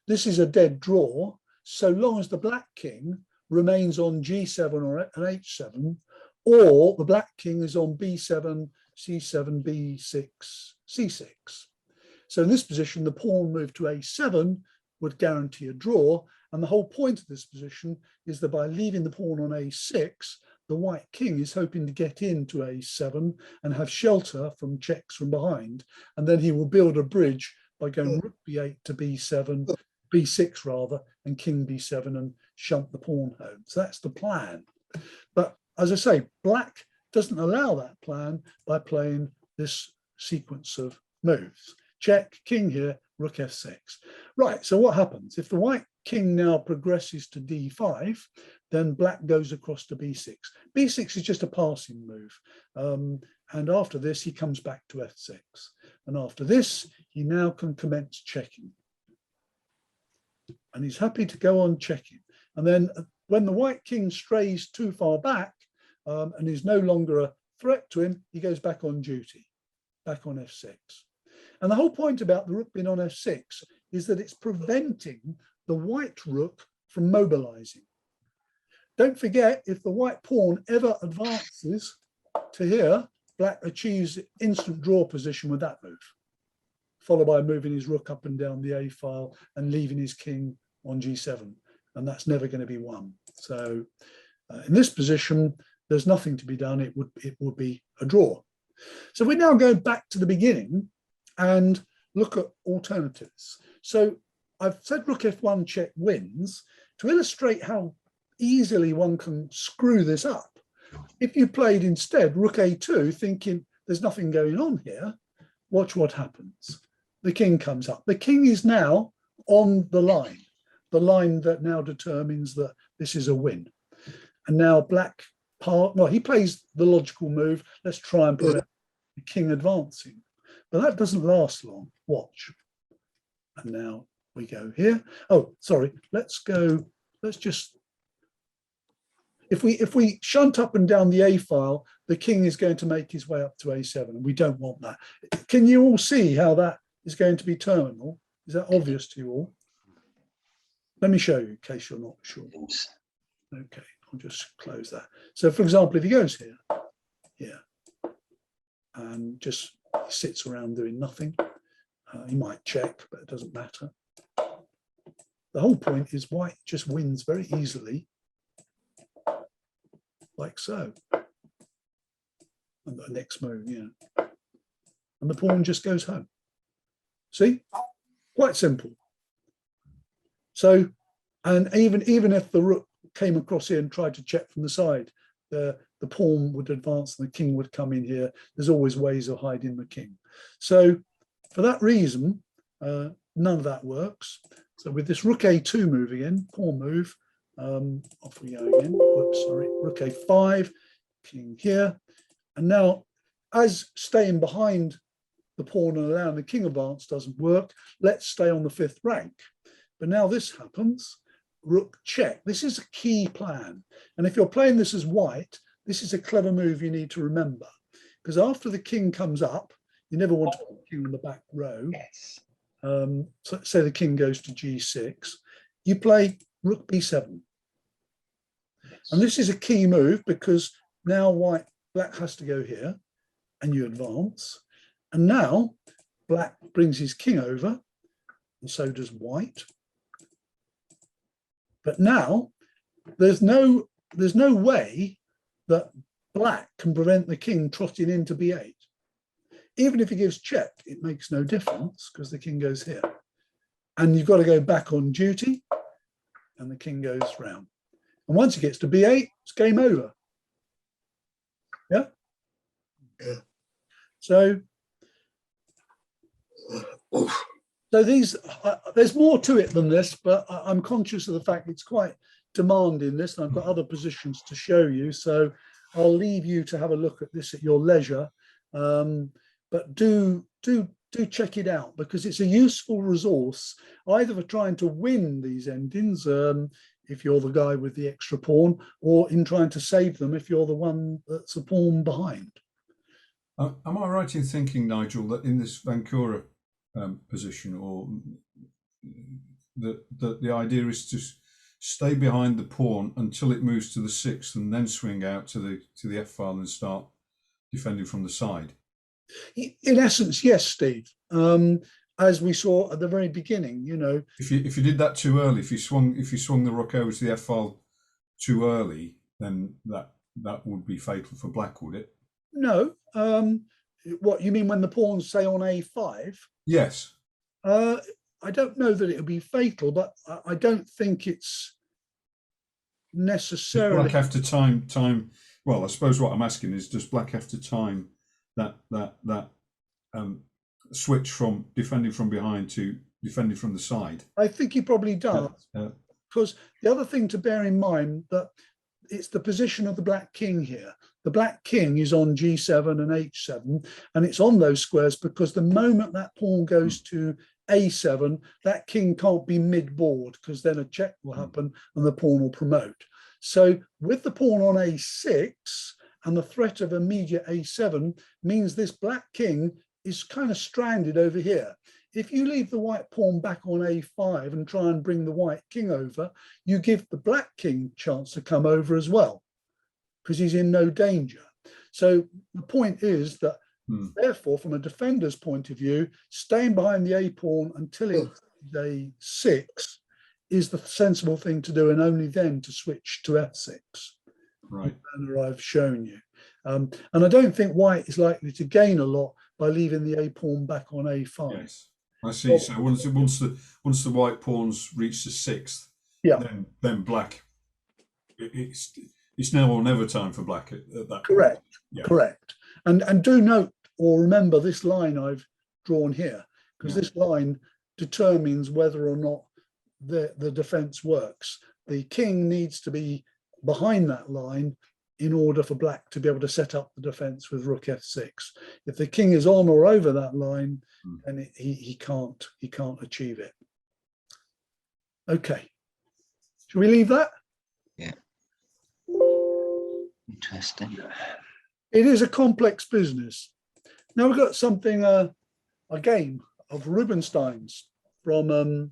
this is a dead draw, so long as the black king remains on G7 or an H7, or the black king is on B7, C7, B6, C6. So in this position, the pawn moved to A7 would guarantee a draw. And the whole point of this position is that by leaving the pawn on A6, the white king is hoping to get into A7 and have shelter from checks from behind. And then he will build a bridge by going rook B8 to B7, B6 rather, and king B7 and shunt the pawn home. So that's the plan. But as I say, black doesn't allow that plan by playing this sequence of moves. Check, king here, rook F6. Right, so what happens? If the white king now progresses to D5, then black goes across to B6. B6 is just a passing move. And after this, he comes back to F6. And after this, he now can commence checking. And he's happy to go on checking. And then when the white king strays too far back and is no longer a threat to him, he goes back on duty, back on F6. And the whole point about the rook being on F6 is that it's preventing the white rook from mobilizing. Don't forget, if the white pawn ever advances to here, black achieves instant draw position with that move, followed by moving his rook up and down the A file and leaving his king on G7. And that's never going to be won. So in this position, there's nothing to be done. It would be a draw. So we now go back to the beginning and look at alternatives. So I've said rook F1 check wins. To illustrate how easily one can screw this up, if you played instead rook A2 thinking there's nothing going on here, watch what happens. The king comes up. The king is now on the line that now determines that this is a win. And now black he plays the logical move. Let's try and put the king advancing. But that doesn't last long. Watch. And now we go here. Oh, sorry. Let's just if we shunt up and down the A file, the king is going to make his way up to A7, and we don't want that. Can you all see how that is going to be terminal? Is that obvious to you all? Let me show you in case you're not sure. Okay, I'll just close that. So for example, if he goes here, and just sits around doing nothing, he might check, but it doesn't matter. The whole point is white just wins very easily, like so. And the next move, and the pawn just goes home. See, quite simple. So, and even if the rook came across here and tried to check from the side, the pawn would advance and the king would come in here. There's always ways of hiding the king. So for that reason, none of that works. So with this rook A2 move again, pawn move, off we go again. Whoops, sorry, rook A5, king here. And now, as staying behind the pawn and allowing the king advance doesn't work, let's stay on the 5th rank. But now this happens, rook check. This is a key plan. And if you're playing this as white, this is a clever move you need to remember. Because after the king comes up, you never want to put the king in the back row. Yes. So say the king goes to G6, you play rook B7. Yes. And this is a key move because now black has to go here and you advance. And now black brings his king over and so does white. But now there's no way that black can prevent the king trotting into B8. Even if he gives check, it makes no difference because the king goes here. And you've got to go back on duty and the king goes round. And once he gets to B8, it's game over. Yeah? Yeah. So these, there's more to it than this, but I'm conscious of the fact it's quite demanding this, and I've got other positions to show you. So I'll leave you to have a look at this at your leisure. But do check it out because it's a useful resource either for trying to win these endings if you're the guy with the extra pawn, or in trying to save them if you're the one that's a pawn behind. Am I right in thinking, Nigel, that in this Vancouver position, or that the idea is to stay behind the pawn until it moves to the 6th and then swing out to the F file and start defending from the side? In essence, yes, Steve. As we saw at the very beginning, if you did that too early, if you swung the rook over to the F file too early, then that would be fatal for black, would it? No. What you mean when the pawns say on A5? Yes. I don't know that it would be fatal, but I don't think it's necessarily. Black have to time. Well, I suppose what I'm asking is, does black have to time that switch from defending from behind to defending from the side? I think he probably does, because the other thing to bear in mind that it's the position of the black king here. The black king is on G7 and H7, and it's on those squares because the moment that pawn goes to A7, that king can't be mid-board because then a check will happen and the pawn will promote. So with the pawn on A6 and the threat of immediate A7 means this black king is kind of stranded over here. If you leave the white pawn back on A5 and try and bring the white king over, you give the black king a chance to come over as well, because he's in no danger. So the point is that, therefore, from a defender's point of view, staying behind the A pawn until it's A6 is the sensible thing to do, and only then to switch to F6. Right. And I've shown you. And I don't think white is likely to gain a lot by leaving the A pawn back on A5. Yes. I see. So once the white pawns reach the 6th, then black, it's now or never time for black at that correct point. Yeah. Correct. And do note or remember this line I've drawn here, because this line determines whether or not the defense works. The king needs to be behind that line in order for black to be able to set up the defense with rook F6. If the king is on or over that line, then he can't achieve it. Okay, should we leave that? Yeah. Interesting. It is a complex business. Now we've got something, a game of Rubinstein's from an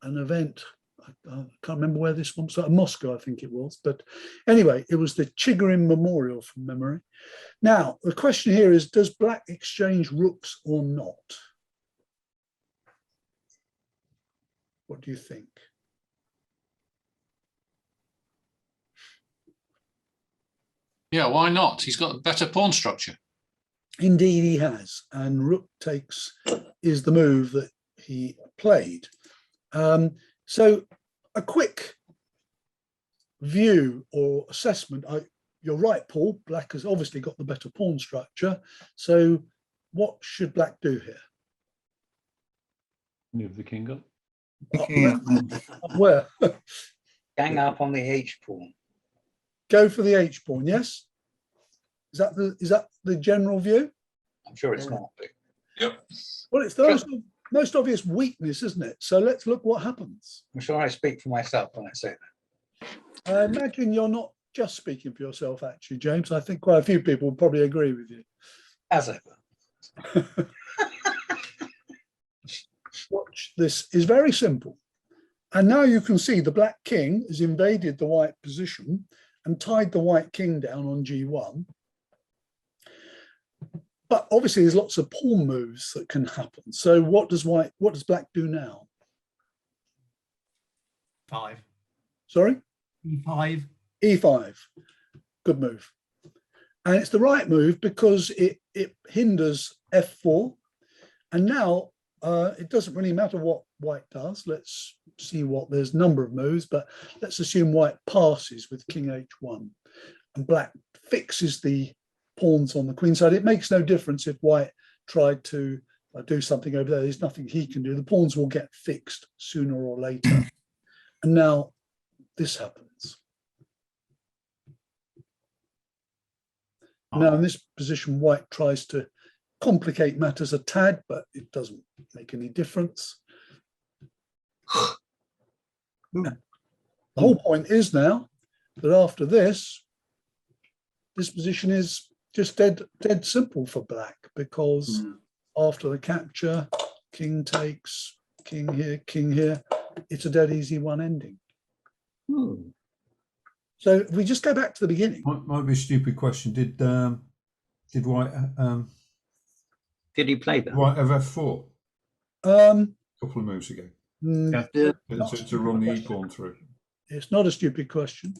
event. I can't remember where this one was, Moscow, I think it was. But anyway, it was the Chigorin Memorial from memory. Now, the question here is, does black exchange rooks or not? What do you think? Yeah, why not? He's got a better pawn structure. Indeed, he has. And rook takes is the move that he played. So a quick view or assessment. You're right, Paul. Black has obviously got the better pawn structure. So what should black do here? Move the king up. Where? Gang up on the H pawn. Go for the H pawn, yes? Is that the general view? I'm sure it's not. But Yep. Well, it's the most obvious weakness, isn't it? So let's look what happens. I'm sure I speak for myself when I say that. I imagine you're not just speaking for yourself, actually, James. I think quite a few people would probably agree with you. As ever. Watch, this is very simple. And now you can see the black king has invaded the white position and tied the white king down on G1. But obviously there's lots of pawn moves that can happen. So what does black do now? 5. Sorry? E5. E5. Good move. And it's the right move because it hinders F4. And now it doesn't really matter what white does. Let's see what, there's a number of moves, but let's assume white passes with king H1 and black fixes the pawns on the queen side. It makes no difference if white tried to do something over there. There's nothing he can do. The pawns will get fixed sooner or later. And now this happens. Now in this position, white tries to complicate matters a tad, but it doesn't make any difference. The whole point is now that after this position is just dead simple for black, because after the capture, king takes, king here, it's a dead easy one ending. So if we just go back to the beginning. Might be a stupid question. Did white Did he play that? white have F4 A couple of moves ago to run the E pawn through? It's not a stupid question.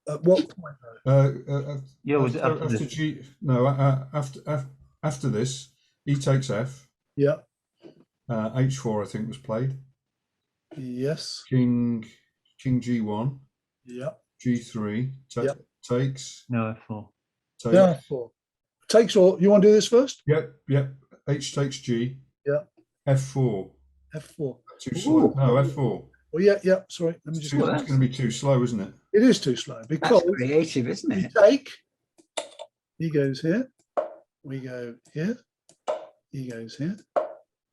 At what point though? Yeah, was it after after this? G? No, after this, E takes F. Yeah. H4 I think was played. Yes. King G1. Yeah. G3 takes. No, F4. Take. Yeah. Four. Takes all. You want to do this first? Yep. H takes G. Yeah. F4. F4. Too slow. No, F4. Well, yeah. Sorry. Let me just. It's going to be too slow, isn't it? It is too slow because That's creative, isn't you it? take. He goes here. We go here. He goes here.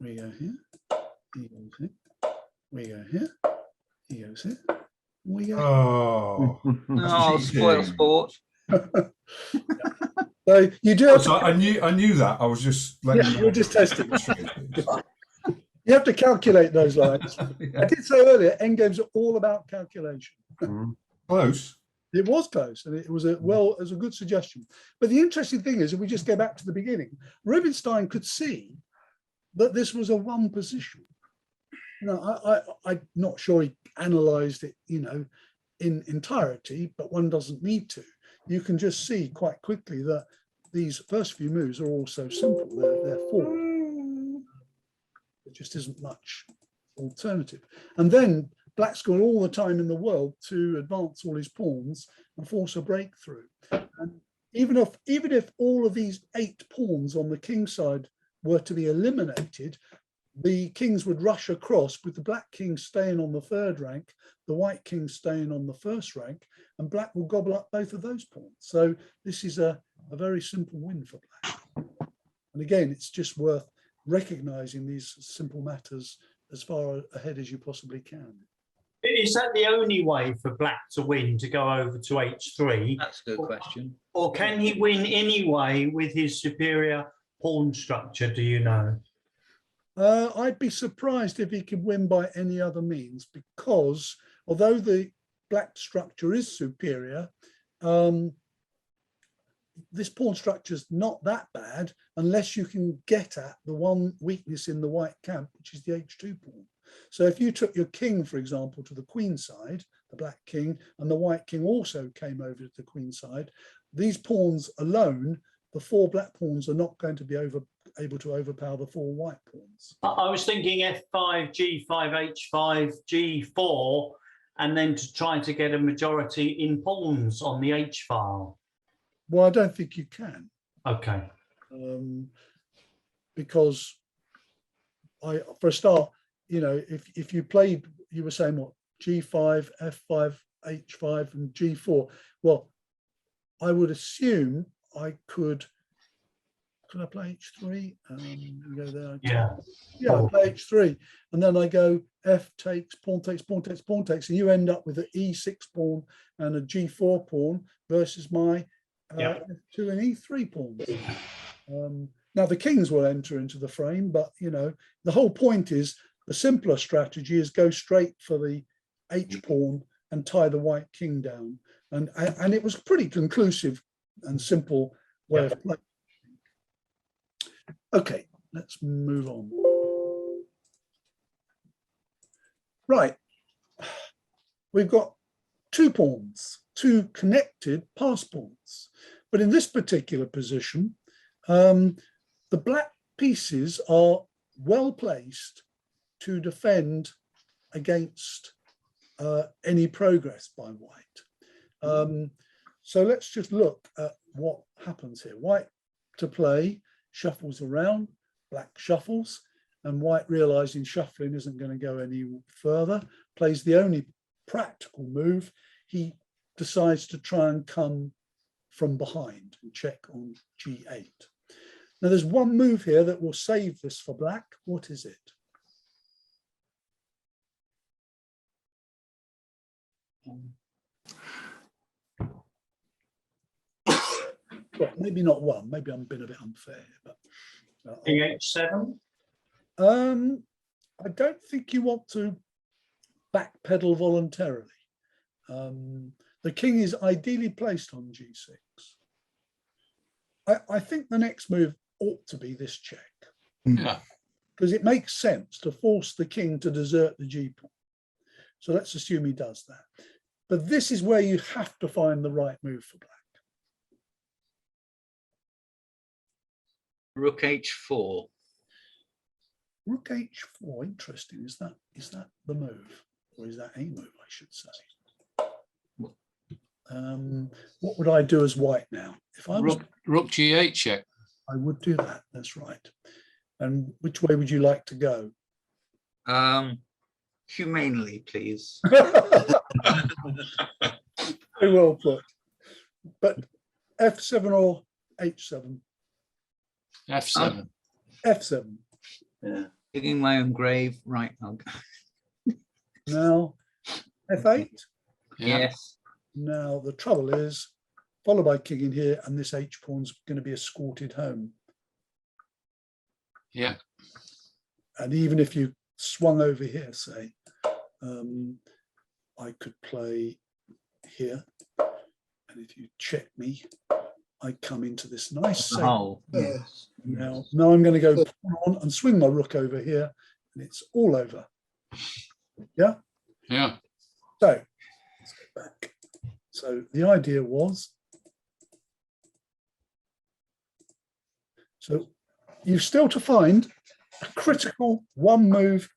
We go here. He goes here. We go here. He goes here. We go. Oh. Oh, spoil sport. So you do have So I knew that. I was just letting you know. you're just testing. You have to calculate those lines. I did say earlier, endgames are all about calculation. Close. It was close, and it was a good suggestion. But the interesting thing is, if we just go back to the beginning, Rubinstein could see that this was a one position. You know, I'm not sure he analysed it, in entirety, but one doesn't need to. You can just see quite quickly that these first few moves are all so simple. They're forward. There just isn't much alternative. And then black's got all the time in the world to advance all his pawns and force a breakthrough. And even if all of these 8 pawns on the king side were to be eliminated, the kings would rush across with the black king staying on the 3rd rank, the white king staying on the 1st rank, and black will gobble up both of those pawns. So this is a very simple win for black. And again, it's just worth recognizing these simple matters as far ahead as you possibly can. Is that the only way for black to win, to go over to h3? That's a good question. Or can he win anyway with his superior pawn structure, do you know? I'd be surprised if he could win by any other means, because although the black structure is superior, this pawn structure is not that bad unless you can get at the one weakness in the white camp, which is the h2 pawn. So if you took your king, for example, to the queen side, the black king, and the white king also came over to the queen side, these pawns alone, the 4 black pawns, are not going to be able to overpower the 4 white pawns. I was thinking f5, g5, h5, g4, and then to try to get a majority in pawns on the h file. Well, I don't think you can. Okay. Because for a start, you know, if you played, you were saying what, g5, f5, h5, and g4. Well, I would assume I could I play h3? Go there. Yeah. Yeah, I play h3, and then I go f takes, pawn takes, pawn takes, pawn takes, and you end up with an e6 pawn and a g4 pawn versus my f2 and e3 pawns. Now the kings will enter into the frame, but you know, the whole point is the simpler strategy is go straight for the h pawn and tie the white king down, and it was pretty conclusive and simple way of playing. Okay, let's move on. Right, we've got 2 pawns, 2 connected pass pawns, but in this particular position, the black pieces are well placed to defend against any progress by white. So let's just look at what happens here. White to play, shuffles around, black shuffles, and white, realizing shuffling isn't going to go any further, plays the only practical move. He decides to try and come from behind and check on g8. Now there's one move here that will save this for black. What is it? Well, maybe not one, maybe I'm being a bit unfair, but h7? I don't think you want to backpedal voluntarily. The king is ideally placed on g6. I think the next move ought to be this check. Yeah. Because it makes sense to force the king to desert the g pawn. So let's assume he does that. But this is where you have to find the right move for black. Rook h4. Rook h4, interesting. Is that the move? Or is that a move, I should say? What would I do as white now? If I was Rook g8 check. I would do that, that's right. And which way would you like to go? Humanely, please. Very well put. But f7 or h7? f7. F7. Yeah. Digging my own grave. Right. Now, f8. Yeah. Yes. Now, the trouble is, followed by king in here, and this h pawn's going to be escorted home. Yeah. And even if you swung over here, say, I could play here. And if you check me, I come into this nice safe. Oh, Yes. Now I'm going to go on and swing my rook over here, and it's all over. Yeah? Yeah. So, let's go back. So the idea was, so you've still to find a critical one move,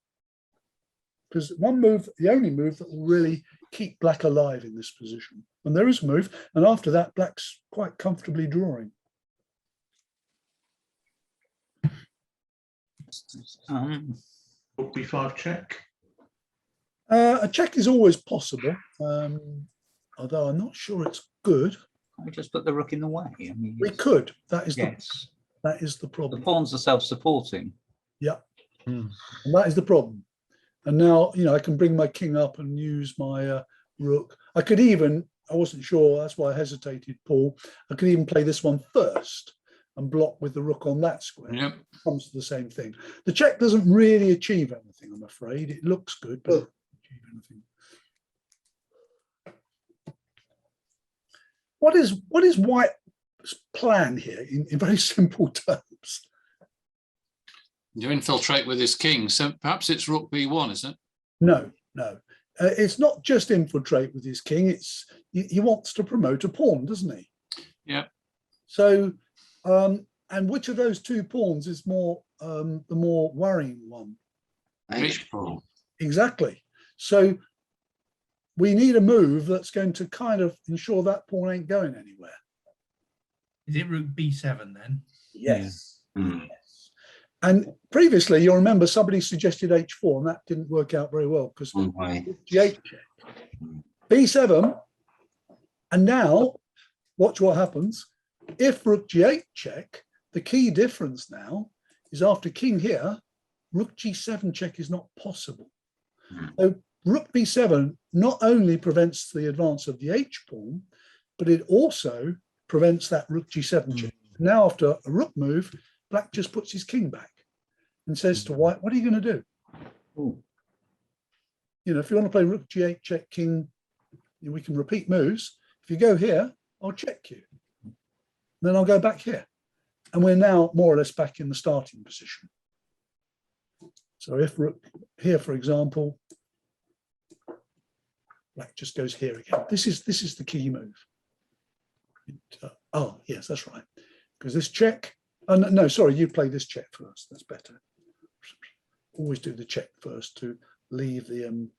because one move, the only move that will really keep black alive in this position. And there is a move, and after that, black's quite comfortably drawing. Rook b5 check. A check is always possible, although I'm not sure it's good. I just put the rook in the way. I mean, We could. That is yes. that is the The problem. pawns are self-supporting. Yeah, and that is the problem. And now, you know, I can bring my king up and use my rook. I could even, I wasn't sure, that's why I hesitated, Paul. I could even play this one first and block with the rook on that square. Yep. Comes to the same thing. The check doesn't really achieve anything, I'm afraid. It looks good, but it doesn't achieve anything. What is White's plan here in very simple terms? You infiltrate with his king, so perhaps it's rook b1, isn't it? No. It's not just infiltrate with his king. It's he wants to promote a pawn, doesn't he? Yeah. So, and which of those two pawns is more the more worrying one? H pawn. Exactly. So we need a move that's going to kind of ensure that pawn ain't going anywhere. Is it rook b7 then? Yes. Mm. Yes. And previously, you'll remember somebody suggested h4, and that didn't work out very well because g8 check, b7, and now watch what happens. If rook g8 check, the key difference now is after king here, rook g7 check is not possible. So rook b7 not only prevents the advance of the h pawn, but it also prevents that rook g7 check. Now after a rook move, black just puts his king back and says to white, what are you going to do? You know, if you want to play rook g8 check king, we can repeat moves. If you go here, I'll check you. Then I'll go back here. And we're now more or less back in the starting position. So if rook here, for example, black just goes here again. This is the key move. Oh, yes, that's right. Because this check, oh, no, sorry, you play this check first. That's better. Always do the check first to leave the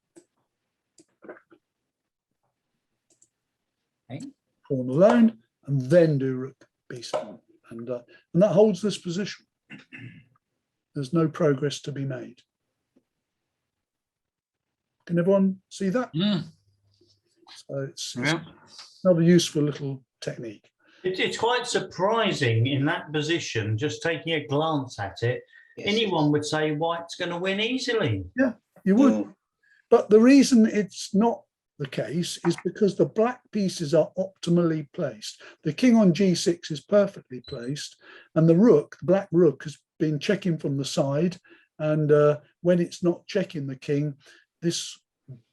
pawn alone, and then do rook b7, and that holds this position. There's no progress to be made. Can everyone see that? So it's another useful little technique. It's quite surprising in that position, just taking a glance at it, anyone would say White's going to win easily. Yeah, you would. But the reason it's not the case is because the black pieces are optimally placed. The king on g6 is perfectly placed, and the rook, the black rook, has been checking from the side, and when it's not checking the king, this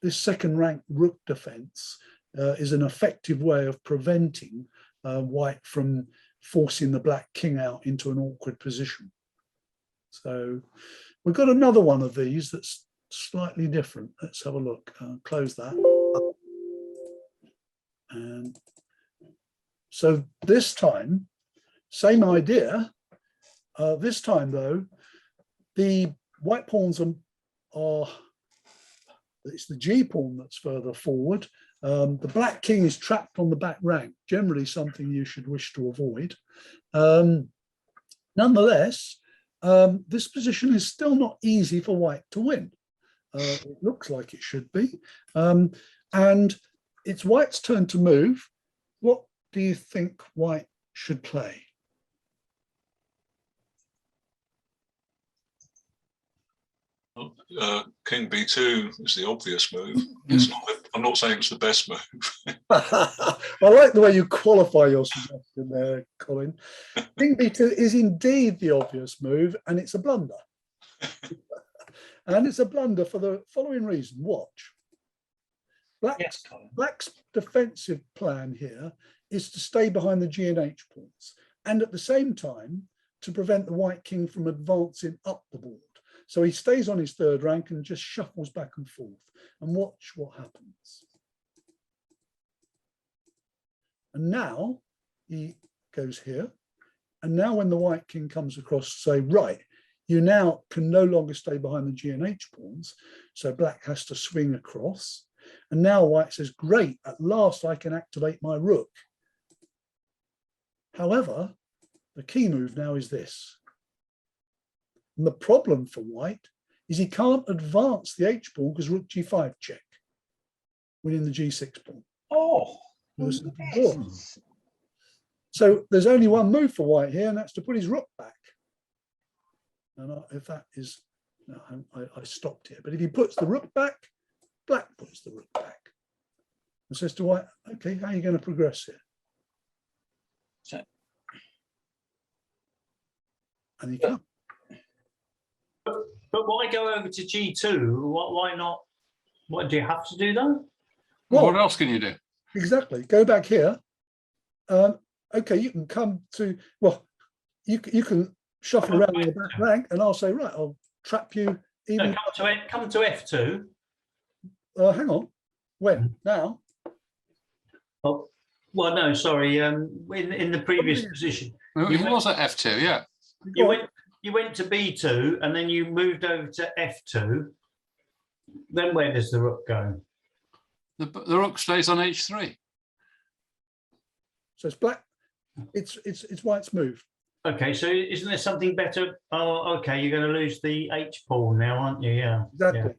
second rank rook defense is an effective way of preventing white from forcing the black king out into an awkward position. So we've got another one of these that's slightly different. Let's have a look. Close that. And so this time, same idea. This time though, the white pawns are it's the G pawn that's further forward. The black king is trapped on the back rank, generally something you should wish to avoid. Nonetheless, this position is still not easy for white to win. It looks like it should be. And it's white's turn to move. What do you think white should play? King b2 is the obvious move. It's not. I'm not saying it's the best move. I like the way you qualify your suggestion there, Colin. King b2 is indeed the obvious move, and it's a blunder. And it's a blunder for the following reason. Watch. Black's defensive plan here is to stay behind the G and H pawns, and at the same time to prevent the white king from advancing up the board. So he stays on his third rank and just shuffles back and forth. And watch what happens. And now he goes here. And now when the white king comes across, say, right, you now can no longer stay behind the G and H pawns. So black has to swing across. And now white says, great, at last I can activate my rook. However, the key move now is this. And the problem for white is he can't advance the H pawn because rook g5 check, winning the g6 pawn. Oh, so there's only one move for white here, and that's to put his rook back. And if that is No, I stopped here. But if he puts the rook back, black puts the rook back and says to white, okay, how are you going to progress here? So, And he can't. But why go over to G2? Why not? What do you have to do though? Well, what else can you do? Exactly. Go back here. Okay, you can come to, well, you can shuffle around in the back rank, and I'll say, right, I'll trap you. Even No, come to F2. hang on. When? Now? Oh, well, no, sorry. In the previous position, He was at F2, yeah. you went to B2, and then you moved over to F2. Then where does the rook go? The rook stays on H3. So it's black. It's white's move. Okay, so isn't there something better? Oh, okay, you're going to lose the H pawn now, aren't you? Yeah, Exactly. Yeah.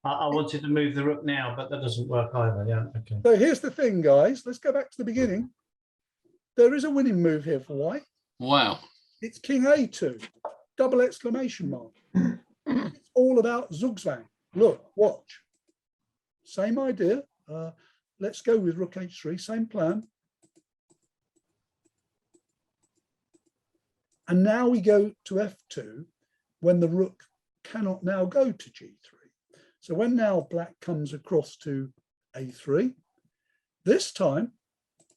I wanted to move the rook now, but that doesn't work either. Yeah, okay. So here's the thing, guys. Let's go back to the beginning. There is a winning move here for white. Wow. It's King A2, double exclamation mark. It's all about Zugzwang. Look, watch. Same idea. Let's go with rook H3, same plan. And now we go to F2 when the rook cannot now go to G3. So when now black comes across to A3, this time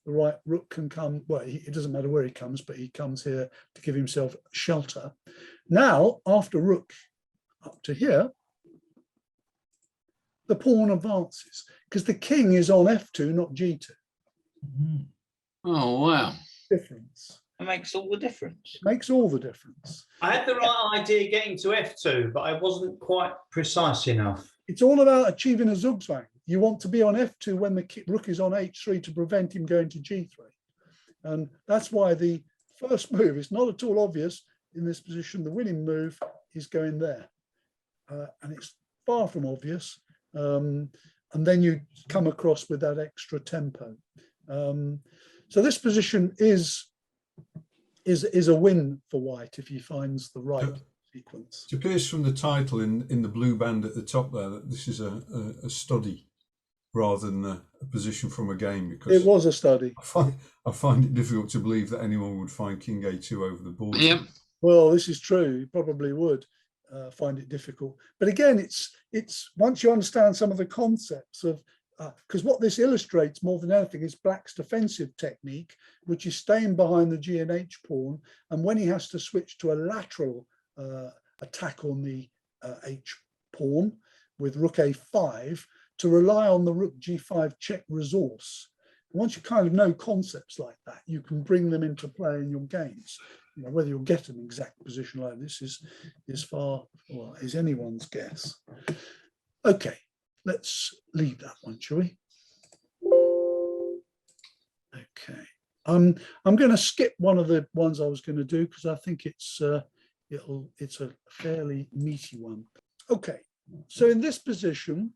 the right rook can come, well, it doesn't matter where he comes, but he comes here to give himself shelter. Now, after rook up to here, the pawn advances because the king is on F2, not G2. Oh, wow. Difference. it makes all the difference. Makes all the difference. I had the right idea getting to F2, but I wasn't quite precise enough. It's all about achieving a Zugzwang. You want to be on F2 when the rook is on H3 to prevent him going to G3. And that's why the first move is not at all obvious in this position. The winning move is going there. And it's far from obvious. And then you come across with that extra tempo. So this position is a win for white if he finds the right sequence. It appears from the title in the blue band at the top there that this is a study rather than a position from a game, because it was a study. I find it difficult to believe that anyone would find King A2 over the board. Yeah. Well, this is true. You probably would find it difficult. But again, it's once you understand some of the concepts of, because what this illustrates more than anything is black's defensive technique, which is staying behind the G and H pawn. And when he has to switch to a lateral attack on the H pawn with rook A5, to rely on the rook G5 check resource. Once you kind of know concepts like that, you can bring them into play in your games. You know, whether you'll get an exact position like this is far, well, is anyone's guess. Okay, let's leave that one, shall we? Okay, I'm going to skip one of the ones I was going to do because I think it's a fairly meaty one. Okay, so in this position,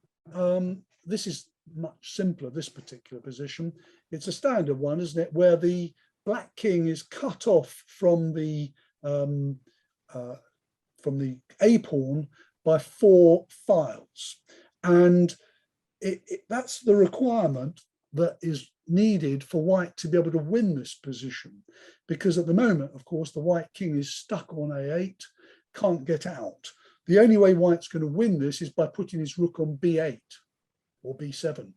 this is much simpler, this particular position. It's a standard one, isn't it, where the black king is cut off from the A pawn by 4 files. And that's the requirement that is needed for white to be able to win this position. Because at the moment, of course, the white king is stuck on A8, can't get out. The only way white's going to win this is by putting his rook on B8 or B7.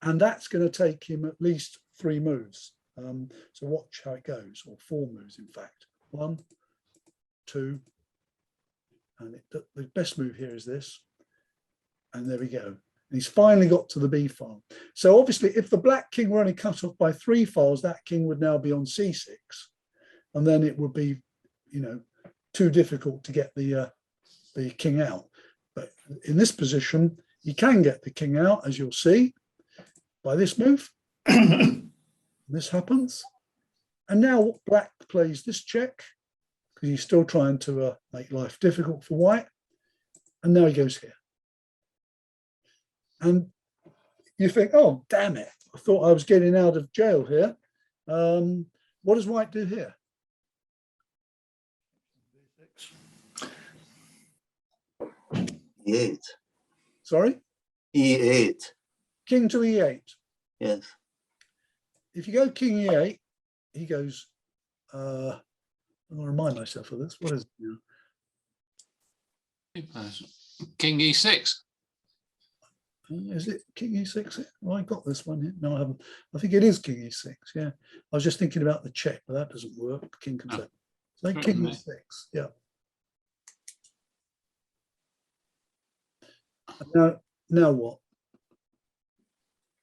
And that's going to take him at least 3 moves. So watch how it goes, or 4 moves, in fact. 1, 2, and the best move here is this. And there we go. And he's finally got to the B file. So obviously, if the black king were only cut off by 3 files, that king would now be on C6. And then it would be, you know, too difficult to get the king out. But in this position, he can get the king out, as you'll see, by this move. This happens. And now black plays this check, because he's still trying to make life difficult for white. And now he goes here. And you think, oh, damn it. I thought I was getting out of jail here. What does white do here? E8. Sorry? E8. King to E8. Yes. If you go King E8, he goes, I'm going to remind myself of this. What is it now? King E6. Is it King E6? Oh, I got this one here. No, I haven't. I think it is King E6. Yeah. I was just thinking about the check, but that doesn't work. King comes out. So King E6. Yeah. Now what?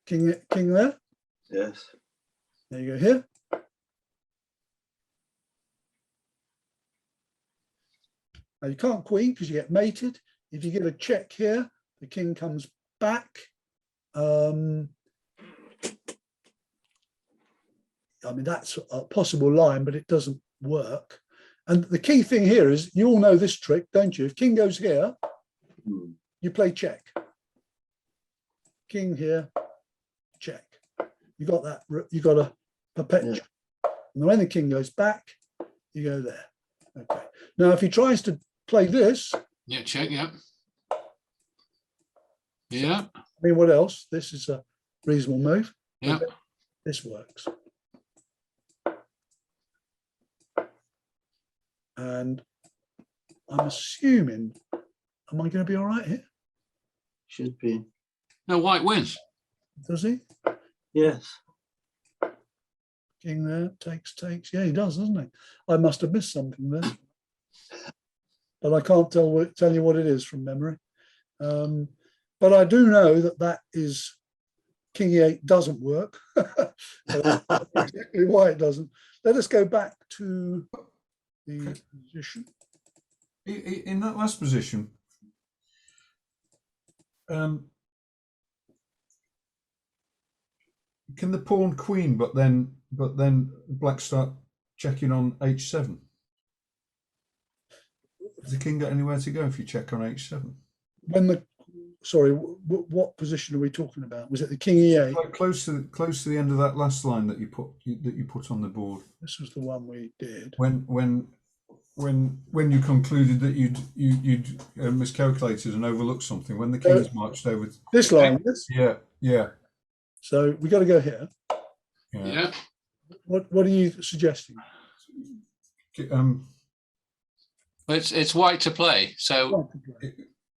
King there? Yes. There you go here. Now you can't queen because you get mated. If you get a check here, the king comes back. I mean, that's a possible line, but it doesn't work. And the key thing here is, you all know this trick, don't you? If king goes here, you play check. King here, check. You got that. You got a perpetual. Yeah. And when the king goes back, you go there. Okay. Now, if he tries to play this, yeah, check. Yeah. Yeah. I mean, what else? This is a reasonable move. Yeah. This works. And I'm assuming, am I going to be all right here? Should be. No, white wins. Does he? Yes. King there, takes. Yeah, he does, doesn't he? I must have missed something there. But I can't tell you what it is from memory. But I do know that is King E8 doesn't work. Exactly why it doesn't. Let us go back to the position. In that last position, can the pawn queen, but then black start checking on H7? Does the king get anywhere to go if you check on H7? Sorry, what position are we talking about? Was it the King E8? Like close to the end of that last line that you put on the board. This was the one we did. When you concluded that you'd miscalculated and overlooked something, when the king's marched over this line. Yeah. So we got to go here. Yeah. What are you suggesting? It's white to play. So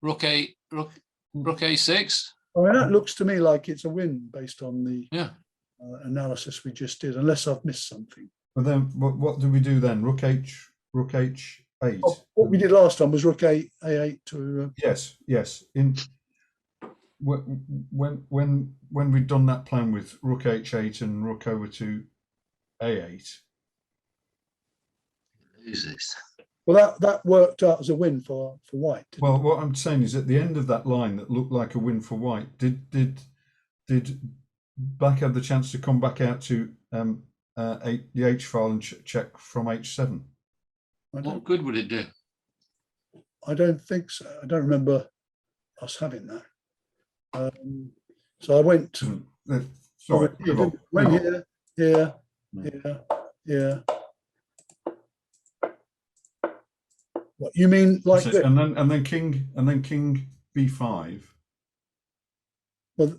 rook A6. I mean, that looks to me like it's a win based on the analysis we just did, unless I've missed something. But then, what do we do then? Rook H8. Oh, what we did last time was rook A8 to. Yes. When we'd done that plan with rook H8 and rook over to A8. Loses. Well, that worked out as a win for white. Well, what I'm saying is, at the end of that line that looked like a win for white, did black have the chance to come back out to the H file and check from H7? What good would it do? I don't think so. I don't remember us having that. So I went. Sorry, went here. What you mean, like this? And then King B5. Well,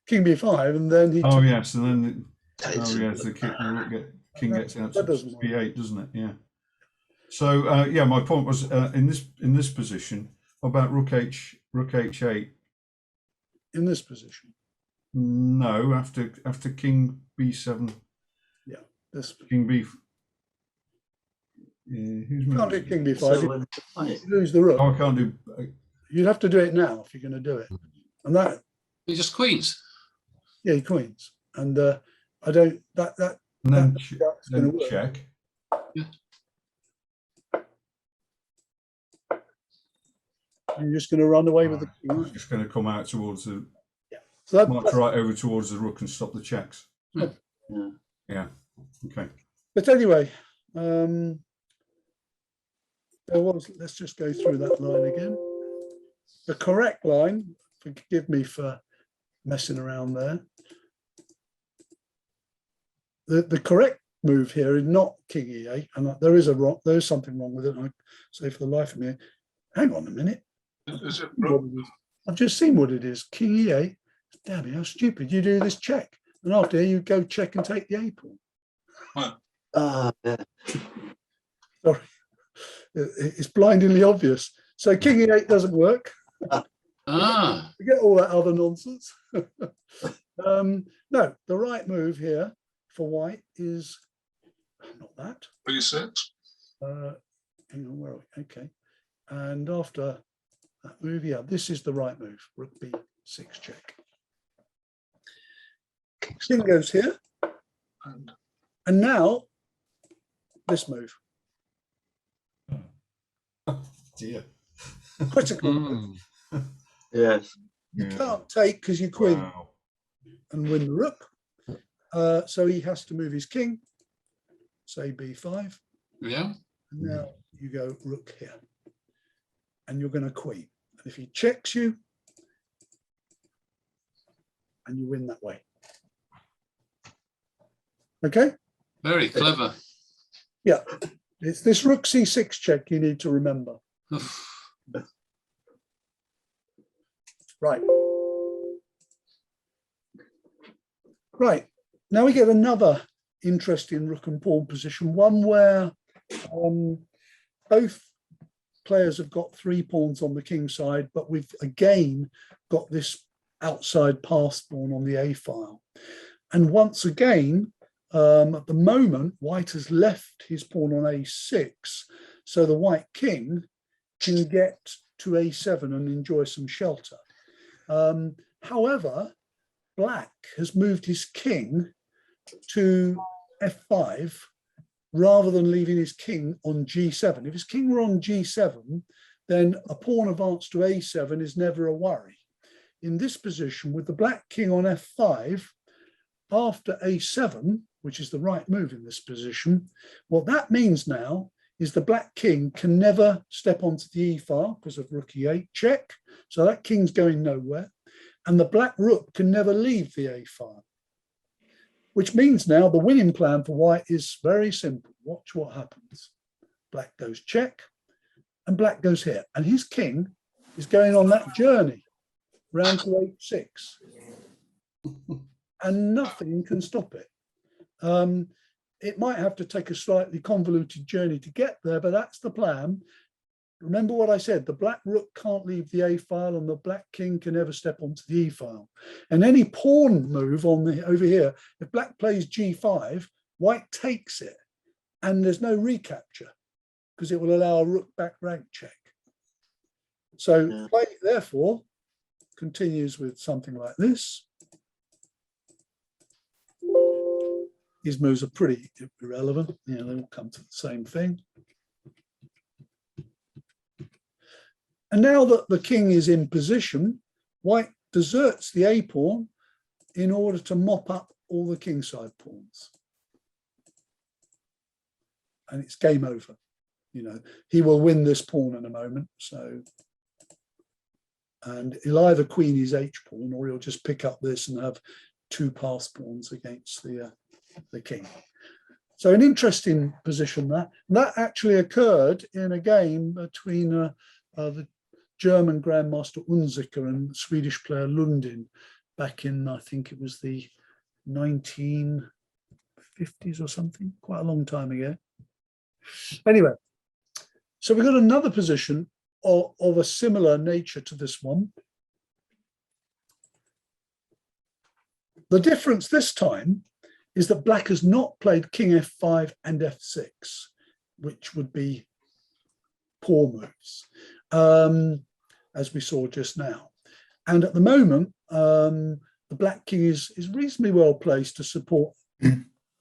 King B5, and then he. Oh yes, and then the king gets out to B8, doesn't it? Yeah. So my point was in this position. What about rook H8? In this position. No, after King B7. Yeah, this King B. Who's can't do King B5. You lose the rook. Oh, I can't do. You'd have to do it now if you're going to do it, and that. He just queens. Yeah, he queens, and I don't. That. And then, then check. Yeah. You're just going to run away with the king. It's just going to come out towards the. Yeah. So march right over towards the rook and stop the checks. Yeah. Okay. But anyway, let's just go through that line again. The correct line, forgive me for messing around there. The correct move here is not King E8, and there is something wrong with it. I say for the life of me, hang on a minute. Is it What it is. I've just seen what it is. King E8. Damn it, how stupid. You do this check. And after you go check and take the A pawn. Yeah. Sorry. It's blindingly obvious. So King E8 doesn't work. Forget all that other nonsense. No, the right move here for white is not that. B6? Hang on, where are we? Okay. And after that move, yeah, this is the right move. Rook B6 check. King goes here. And now this move. Dear. Critical move. Yes. You can't take because you queen and win the rook. So he has to move his king, say B5. Yeah. And now you go rook here. And you're going to queen. And if he checks you, and you win that way. Okay? Very clever. Yeah. It's this rook C6 check you need to remember. Right. Right. Now we get another interesting rook and pawn position, one where both players have got 3 pawns on the king side, but we've again got this outside pass pawn on the A file. And once again, at the moment, white has left his pawn on A6, so the white king can get to A7 and enjoy some shelter. However, black has moved his king to F5 rather than leaving his king on G7. If his king were on G7, then a pawn advance to A7 is never a worry. In this position, with the black king on F5, after A7, which is the right move in this position, what that means now is the black king can never step onto the E file because of rook E8 check. So that king's going nowhere. And the black rook can never leave the A file, which means now the winning plan for white is very simple. Watch what happens. Black goes check and black goes here. And his king is going on that journey round to H6. And nothing can stop it. It might have to take a slightly convoluted journey to get there, but that's the plan. Remember what I said, the black rook can't leave the A file and the black king can never step onto the E file. And any pawn move on the over here, if black plays G5, white takes it and there's no recapture because it will allow a rook back rank check. So play, therefore, continues with something like this. These moves are pretty irrelevant. You know, they all come to the same thing. And now that the king is in position, white deserts the A pawn in order to mop up all the kingside pawns. And it's game over. You know, he will win this pawn in a moment. So, and he'll either queen his H pawn or he'll just pick up this and have 2 pass pawns against the king. So an interesting position that actually occurred in a game between the German Grandmaster Unzicker and the Swedish player Lundin back in, I think it was the 1950s or something, quite a long time ago. Anyway, so we've got another position of a similar nature to this one. The difference this time is that black has not played king F5 and F6, which would be poor moves, as we saw just now. And at the moment, the black king is reasonably well placed to support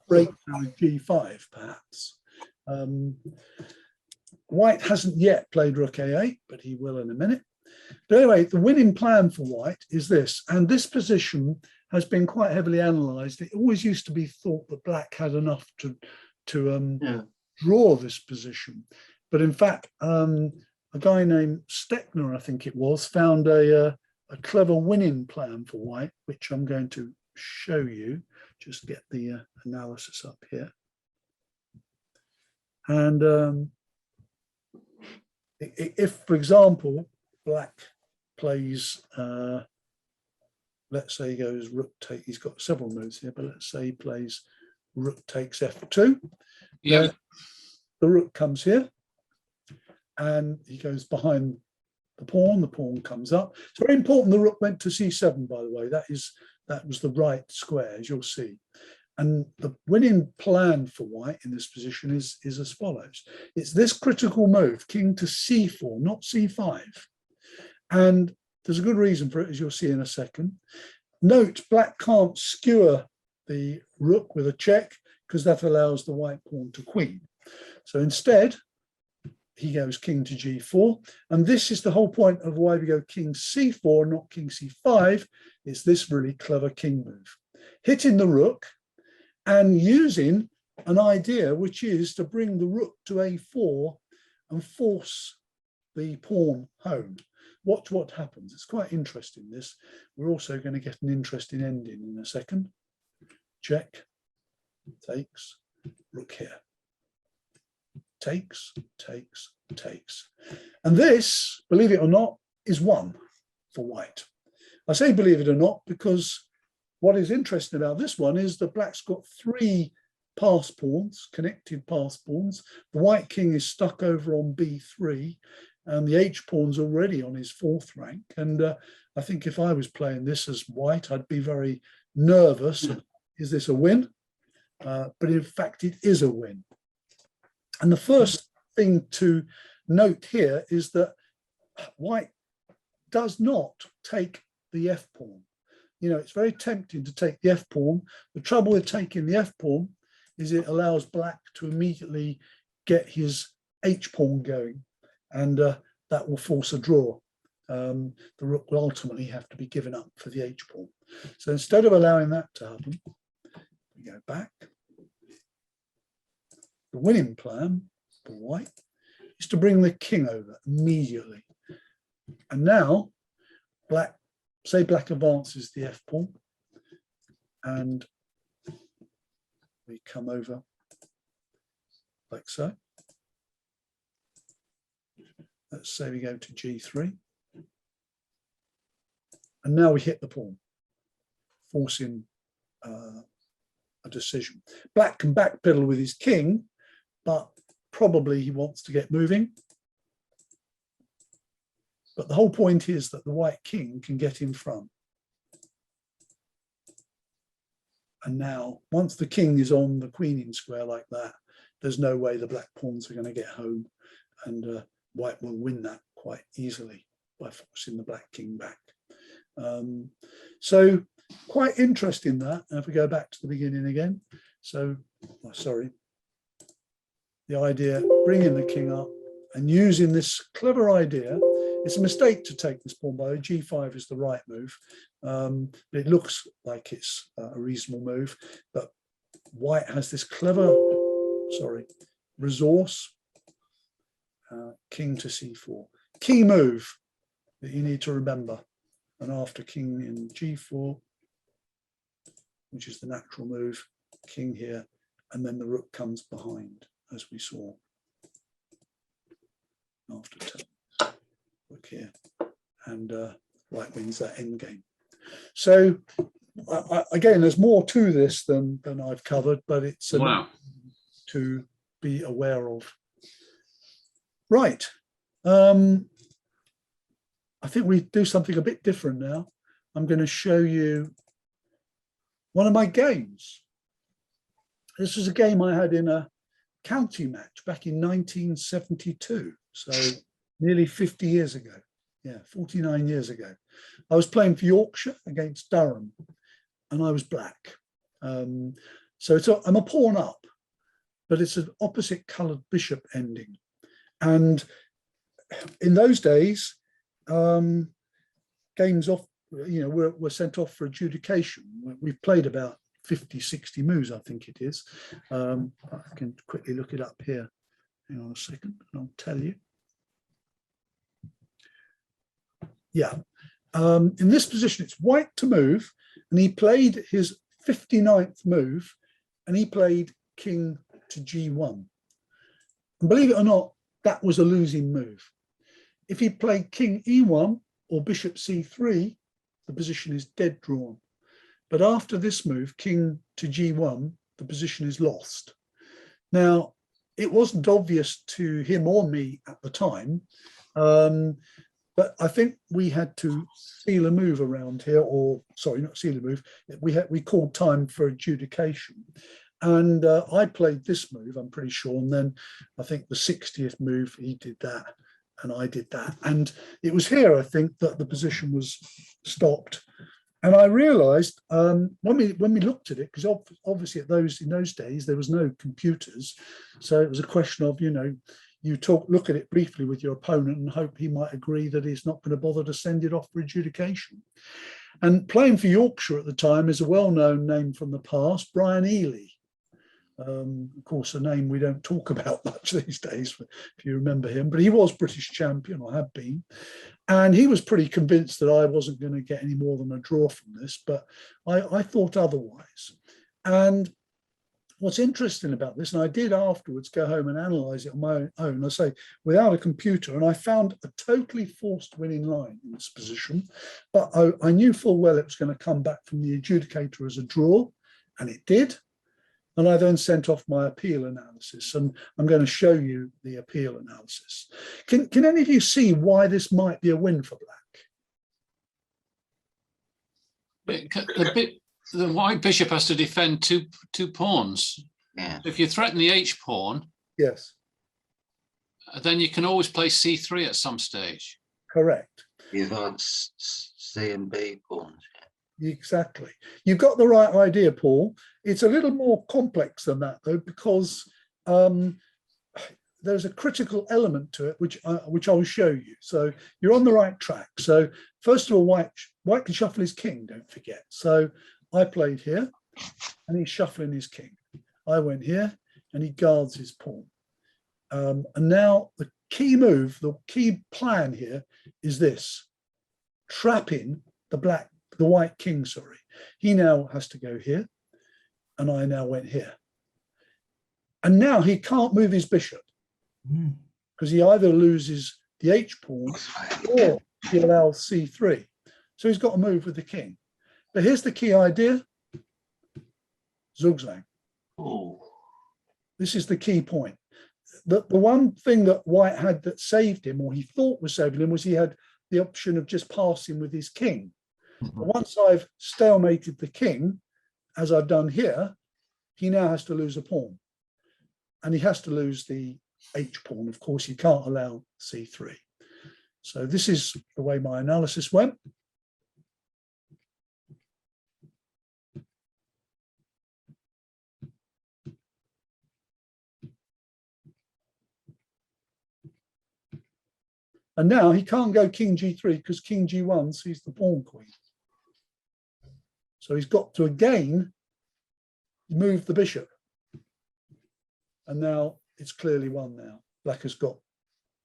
breakthrough G5, perhaps. White hasn't yet played rook A8, but he will in a minute. But anyway, the winning plan for white is this, and this position has been quite heavily analysed. It always used to be thought that black had enough to draw this position. But in fact, a guy named Steckner, I think it was, found a clever winning plan for white, which I'm going to show you. Just get the analysis up here. And if, for example, black plays, let's say he goes rook take, he's got several moves here, but let's say he plays rook takes f2. Yeah. Then the rook comes here and he goes behind the pawn comes up. It's very important the rook went to c7, by the way. That was the right square, as you'll see. And the winning plan for white in this position is as follows. It's this critical move, king to c4, not c5. And there's a good reason for it, as you'll see in a second. Note, black can't skewer the rook with a check because that allows the white pawn to queen. So instead, he goes king to g4. And this is the whole point of why we go king c4, not king c5. It's this really clever king move. Hitting the rook and using an idea, which is to bring the rook to a4 and force the pawn home. Watch what happens. It's quite interesting, this. We're also going to get an interesting ending in a second. Check, takes, rook here. Takes, takes, takes. And this, believe it or not, is 1 for white. I say believe it or not because what is interesting about this one is that black's got 3 pass pawns, connected pass pawns. The white king is stuck over on b3 and the h pawn's already on his 4th rank. And I think if I was playing this as white, I'd be very nervous. Is this a win? But in fact, it is a win. And the first thing to note here is that white does not take the f pawn. You know, it's very tempting to take the f pawn. The trouble with taking the f pawn is it allows black to immediately get his h pawn going, and that will force a draw. The rook will ultimately have to be given up for the h pawn. So instead of allowing that to happen, we go back. The winning plan for white is to bring the king over immediately. And now black, say black advances the f pawn and we come over like so. Let's say we go to g3. And now we hit the pawn, forcing a decision. Black can backpedal with his king, but probably he wants to get moving. But the whole point is that the white king can get in front. And now, once the king is on the queening square like that, there's no way the black pawns are going to get home. And white will win that quite easily by forcing the black king back. So quite interesting that. And if we go back to the beginning again, so, oh, sorry, the idea, bringing the king up and using this clever idea. It's a mistake to take this pawn, by the way. G5 is the right move. It looks like it's a reasonable move, but white has this clever, resource, king to c4. Key move that you need to remember. And after king in g4, which is the natural move, king here, and then the rook comes behind, as we saw after turn. Look here, and white wins that end game. So again, there's more to this than I've covered, but it's enough to be aware of. Right. I think we do something a bit different now. I'm going to show you one of my games. This was a game I had in a county match back in 1972. So nearly 50 years ago. Yeah, 49 years ago. I was playing for Yorkshire against Durham, and I was black. So I'm a pawn up, but it's an opposite coloured bishop ending. And in those days, games off, were sent off for adjudication. We've played about 50, 60 moves, I think it is. I can quickly look it up here. Hang on a second, and I'll tell you. Yeah, in this position, it's white to move, and he played his 59th move, and he played king to g1. And believe it or not, that was a losing move. if he played king e1 or bishop c3, the position is dead drawn. But after this move, king to g1, the position is lost. Now, it wasn't obvious to him or me at the time, but I think we had to seal a move around here, or sorry, not seal a move. We called time for adjudication, and I played this move, I'm pretty sure, and then I think the 60th move he did that, and I did that, and it was here I think that the position was stopped. And I realised when we looked at it, because obviously in those days there was no computers, so it was a question of, you know, you look at it briefly with your opponent and hope he might agree that he's not going to bother to send it off for adjudication. And playing for Yorkshire at the time is a well-known name from the past, Brian Ely. Of course, a name we don't talk about much these days, if you remember him, but he was British champion, or had been. And he was pretty convinced that I wasn't going to get any more than a draw from this, but I thought otherwise. And what's interesting about this, and I did afterwards go home and analyse it on my own, I say, without a computer, and I found a totally forced winning line in this position, but I knew full well it was going to come back from the adjudicator as a draw, and it did. And I then sent off my appeal analysis, and I'm going to show you the appeal analysis. Can any of you see why this might be a win for Black? The white bishop has to defend two pawns. Yeah. If you threaten the H pawn, yes, then you can always play C3 at some stage. Correct. You've got C and B pawns. Exactly. You've got the right idea, Paul. It's a little more complex than that, though, because there's a critical element to it, which I'll show you. So you're on the right track. So first of all, white can shuffle his king, don't forget. So I played here, and he's shuffling his king. I went here, and he guards his pawn. And now the key move, the key plan here is this: trapping the white king, sorry. He now has to go here, and I now went here. And now he can't move his bishop, because he either loses the H pawn or he allows C3. So he's got to move with the king. But here's the key idea: Zugzwang. This is the key point. The one thing that white had that saved him, or he thought was saving him, was he had the option of just passing with his king. But once I've stalemated the king, as I've done here, he now has to lose a pawn. And he has to lose the H pawn. Of course, he can't allow C3. So this is the way my analysis went. And now he can't go king G3 because king G1 sees the pawn queen. So he's got to again move the bishop. And now it's clearly won now. Black has got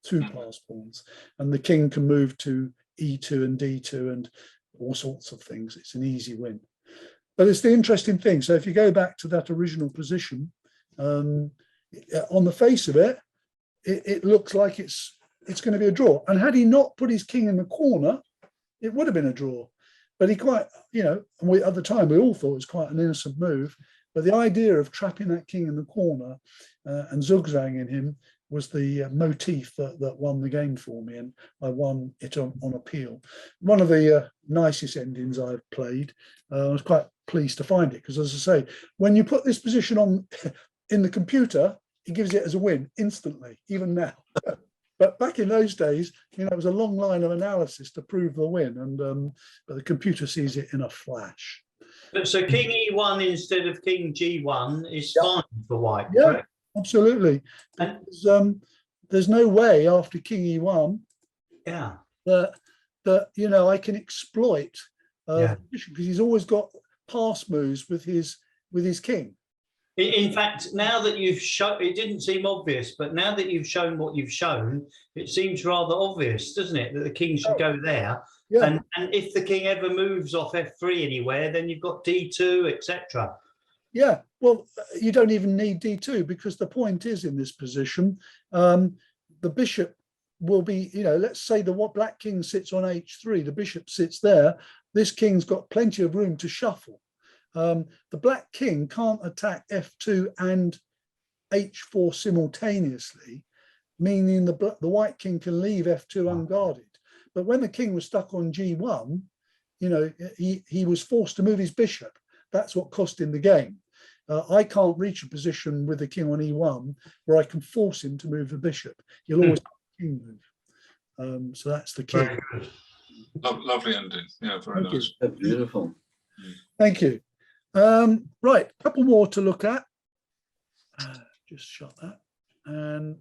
two pass pawns, and the king can move to E2 and D2 and all sorts of things. It's an easy win. But it's the interesting thing. So if you go back to that original position, on the face of it, it looks like it's going to be a draw. And had he not put his king in the corner, it would have been a draw. But he quite, you know, at the time we all thought it was quite an innocent move. But the idea of trapping that king in the corner and zugzagging him was the motif that won the game for me, and I won it on appeal. One of the nicest endings I've played. I was quite pleased to find it, because as I say, when you put this position on in the computer, it gives it as a win instantly, even now. But back in those days, you know, it was a long line of analysis to prove the win, and but the computer sees it in a flash. So king E1 instead of king G1 is fine for white. Yeah, correct? absolutely. And there's no way after king E1 that you know, I can exploit because he's always got pass moves with his king. In fact, now that you've shown, it didn't seem obvious, but now that you've shown what you've shown, it seems rather obvious, doesn't it, that the king should go there. Yeah. And if the king ever moves off F3 anywhere, then you've got D2, etc. Yeah, well, you don't even need D2, because the point is, in this position, the bishop will be, let's say the black king sits on h3, the bishop sits there, this king's got plenty of room to shuffle. The black king can't attack f2 and h4 simultaneously, meaning the white king can leave f2 unguarded. But when the king was stuck on g1, he was forced to move his bishop. That's what cost him the game. I can't reach a position with the king on e1 where I can force him to move the bishop. You'll always have the king move. So that's the key. Very good. Lovely ending. Yeah, very Thank nice. Beautiful. Thank you. Right, a couple more to look at. Just shut that. And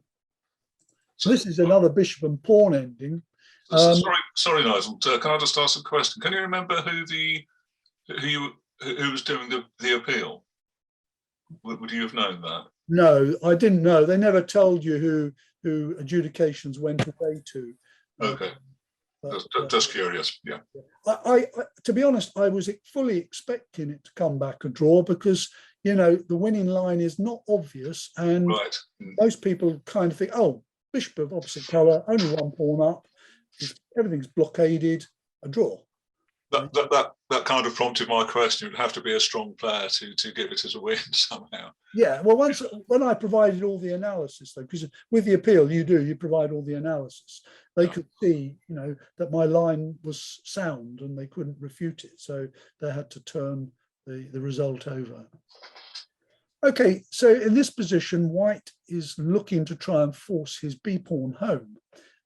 so this is another bishop and pawn ending. Sorry, Nigel. Can I just ask a question? Can you remember who was doing the appeal? Would you have known that? No, I didn't know. They never told you who adjudications went away to. Okay. Just curious. Yeah. I to be honest, I was fully expecting it to come back a draw because the winning line is not obvious, and right. Most people kind of think, oh, bishop of opposite colour, only one pawn up, everything's blockaded, a draw. That kind of prompted my question. It would have to be a strong player to give it as a win somehow. Yeah, well, when I provided all the analysis, though, because with the appeal you provide all the analysis. They could see, that my line was sound and they couldn't refute it, so they had to turn the result over. Okay, so in this position, white is looking to try and force his b pawn home,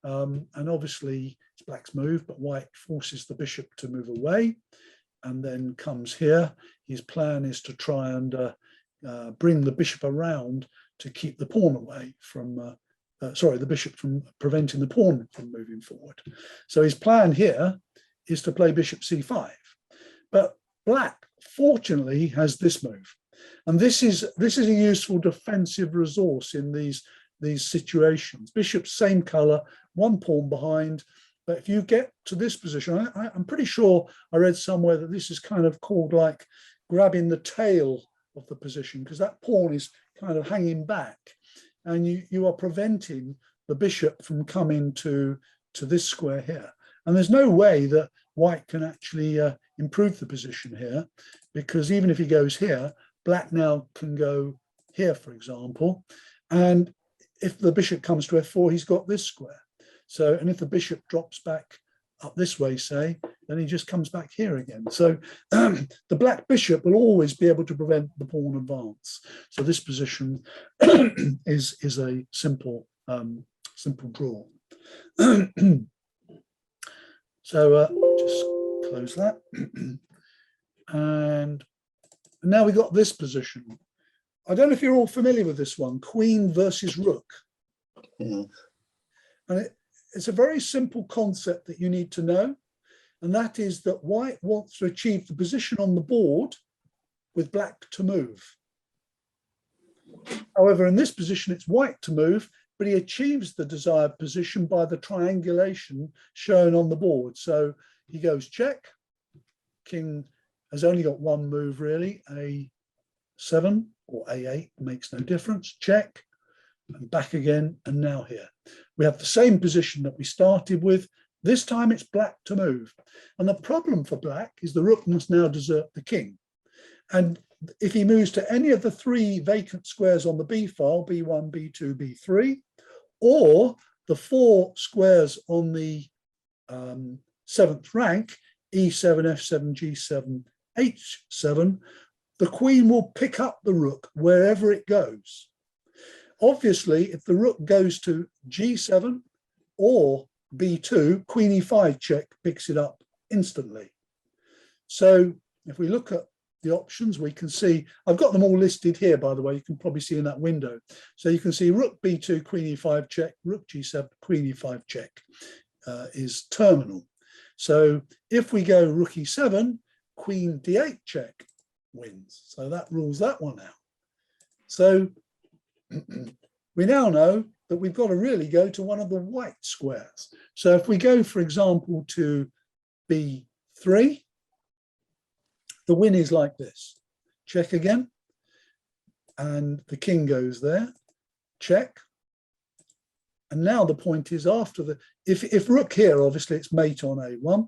and obviously it's black's move, but white forces the bishop to move away, and then comes here. His plan is to try and bring the bishop around to keep the pawn away from, the bishop from preventing the pawn from moving forward. So his plan here is to play bishop c5, but black fortunately has this move, and this is a useful defensive resource in these situations. Bishop same color, one pawn behind. But if you get to this position, I'm pretty sure I read somewhere that this is kind of called like grabbing the tail of the position, because that pawn is kind of hanging back, and you are preventing the bishop from coming to this square here. And there's no way that white can actually improve the position here, because even if he goes here, black now can go here, for example. And if the bishop comes to f4, he's got this square. So, and if the bishop drops back up this way, say, then he just comes back here again. So the black bishop will always be able to prevent the pawn advance. So this position is a simple draw. So just close that. And now we got this position. I don't know if you're all familiar with this one, queen versus rook. Yeah. And it's a very simple concept that you need to know, and that is that white wants to achieve the position on the board with black to move. However, in this position, it's white to move, but he achieves the desired position by the triangulation shown on the board. So he goes check, king has only got one move really, a7 or a8, makes no difference, check, and back again, and now here. We have the same position that we started with. This time it's black to move. And the problem for black is the rook must now desert the king. And if he moves to any of the three vacant squares on the b file, b1, b2, b3, or the four squares on the 7th rank, e7, f7, g7, h7, the queen will pick up the rook wherever it goes. Obviously, if the rook goes to g7 or b2, queen e5 check picks it up instantly. So if we look at the options, we can see, I've got them all listed here, by the way, you can probably see in that window. So you can see rook b2, queen e5 check, rook g7, queen e5 check is terminal. So if we go rook e7, queen d8 check wins. So that rules that one out. So we now know that we've got to really go to one of the white squares. So if we go, for example, to b3, the win is like this. Check again. And the king goes there. Check. And now the point is after the, if rook here, obviously it's mate on a1.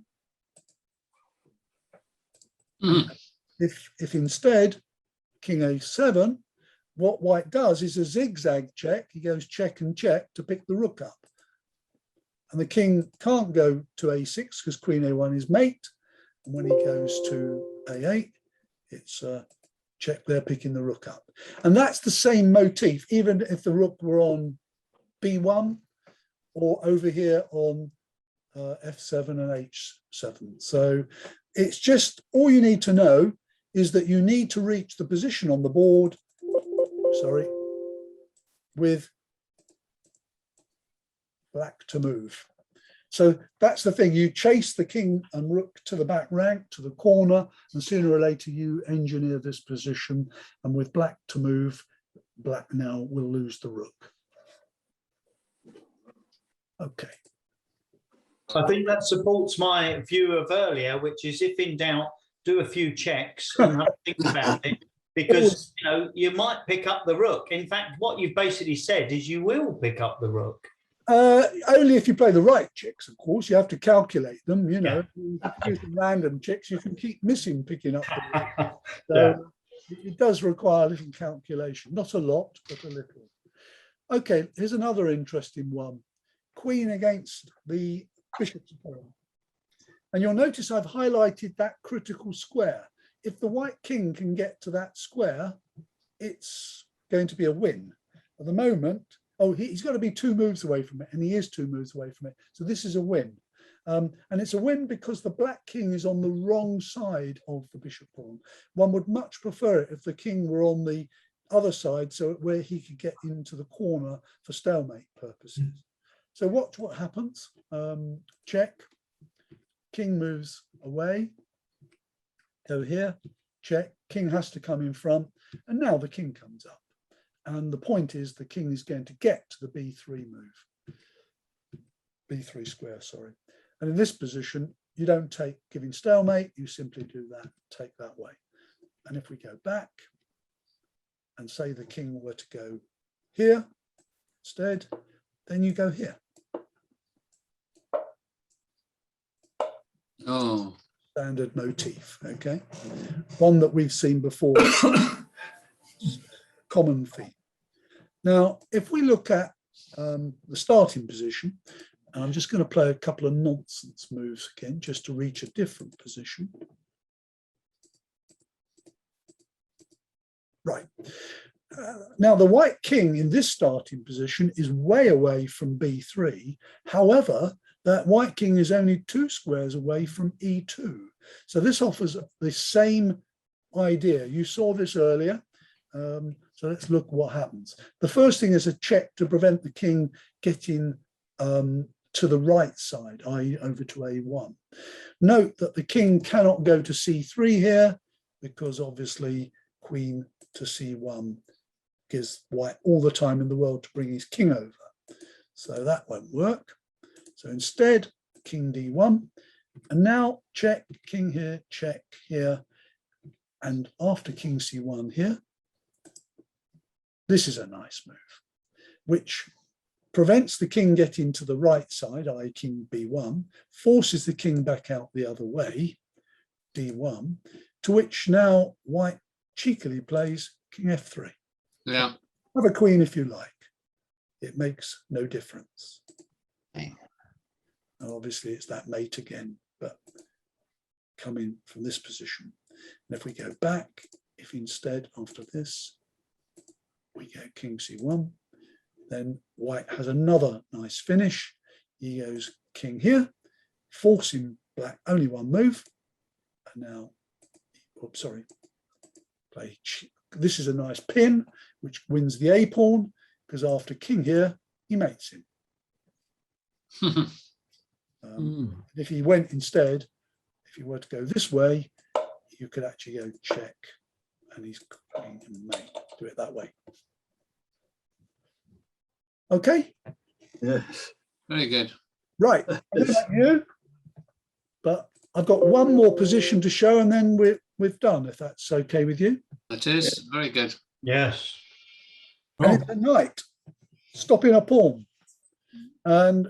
If instead king a7, what white does is a zigzag check. He goes check and check to pick the rook up. And the king can't go to a6 because queen a1 is mate. And when he goes to a8, it's check there, picking the rook up. And that's the same motif, even if the rook were on b1 or over here on f7 and h7. So it's just, all you need to know is that you need to reach the position on the board, sorry, with black to move. So that's the thing, you chase the king and rook to the back rank, to the corner, and sooner or later you engineer this position, and with black to move, black now will lose the rook. Okay. I think that supports my view of earlier, which is if in doubt, do a few checks and have a think about it, because you know you might pick up the rook. In fact, what you've basically said is you will pick up the rook. Only if you play the right checks, of course. You have to calculate them, you know. If you do some random checks, you can keep missing picking up the rook. So it does require a little calculation. Not a lot, but a little. Okay, here's another interesting one. Queen against the bishop's pawn. And you'll notice I've highlighted that critical square. If the white king can get to that square, it's going to be a win. At the moment, oh, he's got to be 2 moves away from it, and he is 2 moves away from it. So this is a win. And it's a win because the black king is on the wrong side of the bishop pawn. One would much prefer it if the king were on the other side, so where he could get into the corner for stalemate purposes. So watch what happens. Check. King moves away. Go here. Check. King has to come in front. And now the king comes up. And the point is the king is going to get to the b3 move. b3 square, sorry. And in this position, you don't take giving stalemate. You simply do that. Take that way. And if we go back and say the king were to go here instead, then you go here. Oh. Standard motif, okay? One that we've seen before. Common theme. Now, if we look at the starting position, and I'm just going to play a couple of nonsense moves again, just to reach a different position. Right. Now, the white king in this starting position is way away from b3. However, that white king is only 2 squares away from e2. So this offers the same idea. You saw this earlier. So let's look what happens. The first thing is a check to prevent the king getting to the right side, i.e. over to a1. Note that the king cannot go to c3 here, because obviously queen to c1 gives white all the time in the world to bring his king over. So that won't work. So instead, king d1, and now check, king here, check here, and after king c1 here, this is a nice move, which prevents the king getting to the right side, i.e. king b1, forces the king back out the other way, d1, to which now white cheekily plays king f3. Yeah. Have a queen if you like. It makes no difference. Now, obviously, it's that mate again, but coming from this position. And if we go back, if instead after this, we go king c1, then white has another nice finish. He goes king here, forcing black only one move. And now, oops, sorry, play. This is a nice pin, which wins the a pawn, because after king here, he mates him. If he went instead, if you were to go this way, you could actually go check, and he's queen and mate. Do it that way. Okay. Yes. Very good. Right. I don't know about you, but I've got one more position to show, and then we've done, if that's okay with you. That is very good. Yes. And it's a knight stopping a pawn. And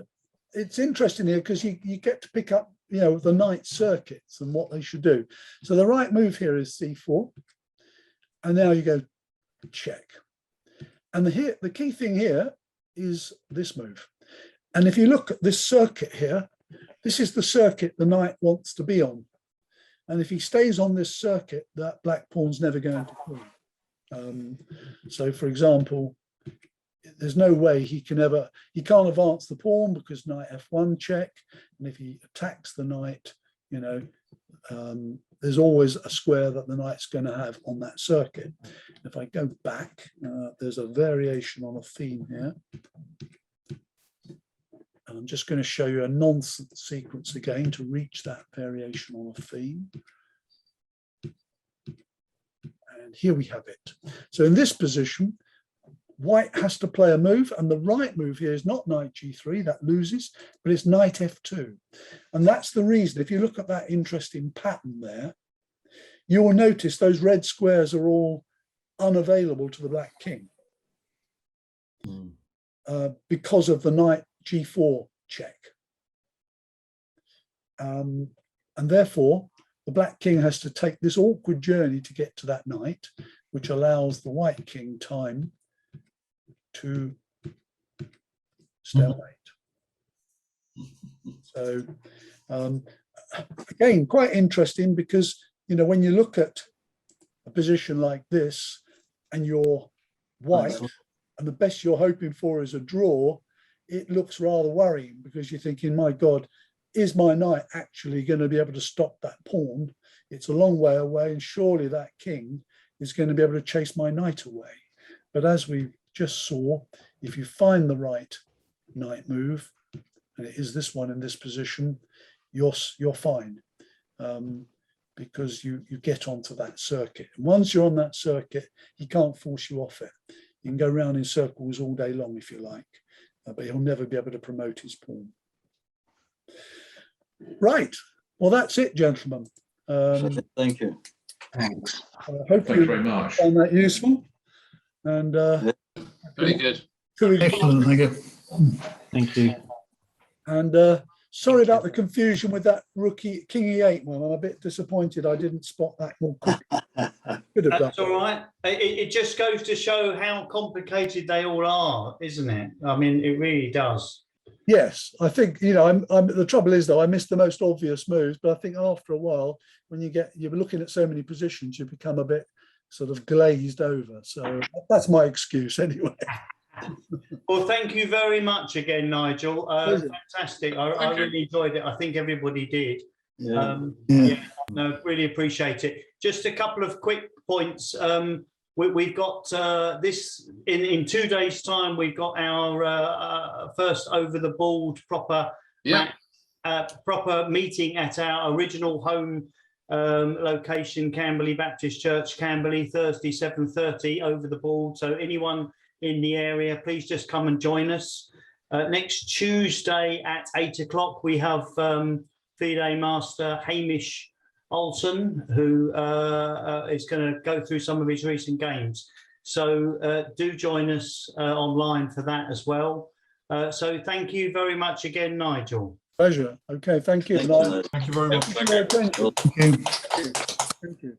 it's interesting here because you get to pick up, you know, the knight circuits and what they should do. So the right move here is c4. And now you go check. And the key thing here is this move. And if you look at this circuit here, this is the circuit the knight wants to be on. And if he stays on this circuit, that black pawn's never going to queen. So for example, there's no way he can't advance the pawn because knight f1 check. And if he attacks the knight, you know, there's always a square that the knight's going to have on that circuit. If I go back, there's a variation on a theme here. And I'm just going to show you a nonsense sequence again to reach that variation on a theme. And here we have it. So in this position, white has to play a move, and the right move here is not knight g3, that loses, but it's knight f2. And that's the reason, if you look at that interesting pattern there, you will notice those red squares are all unavailable to the black king because of the knight g4 check. And therefore, the black king has to take this awkward journey to get to that knight, which allows the white king time to stalemate. So again, quite interesting because, you know, when you look at a position like this and you're white and the best you're hoping for is a draw, it looks rather worrying because you're thinking, my God, is my knight actually going to be able to stop that pawn? It's a long way away and surely that king is going to be able to chase my knight away. But as we just saw, if you find the right knight move, and it is this one in this position, you're fine because you get onto that circuit. And once you're on that circuit, he can't force you off it. You can go around in circles all day long if you like, but he'll never be able to promote his pawn. Right. Well, that's it, gentlemen. Thank you. Thanks. Hopefully Thank you very much. found that useful. And Very good. Excellent, thank you. Thank you. And sorry about the confusion with that rookie King E8 one. I'm a bit disappointed I didn't spot that more quickly. Could have That's done. all right. It just goes to show how complicated they all are, isn't it? I mean, it really does. Yes, I think, you know, the trouble is though, I missed the most obvious moves, but I think after a while, when you're looking at so many positions, you become a bit sort of glazed over. So that's my excuse anyway. Well, thank you very much again, Nigel. Fantastic. I really enjoyed it. I think everybody did. Yeah. No, really appreciate it. Just a couple of quick points. We've got this in 2 days' time. We've got our first over the board proper meeting at our original home location, Camberley Baptist Church, Camberley, Thursday 7:30 over the board. So anyone in the area, please just come and join us. Next Tuesday at 8 o'clock, we have FIDE Master Hamish Olsen, who is going to go through some of his recent games. So do join us online for that as well. So thank you very much again, Nigel. Pleasure. Okay, thank you. Thank you very much. Thank you. Thank you.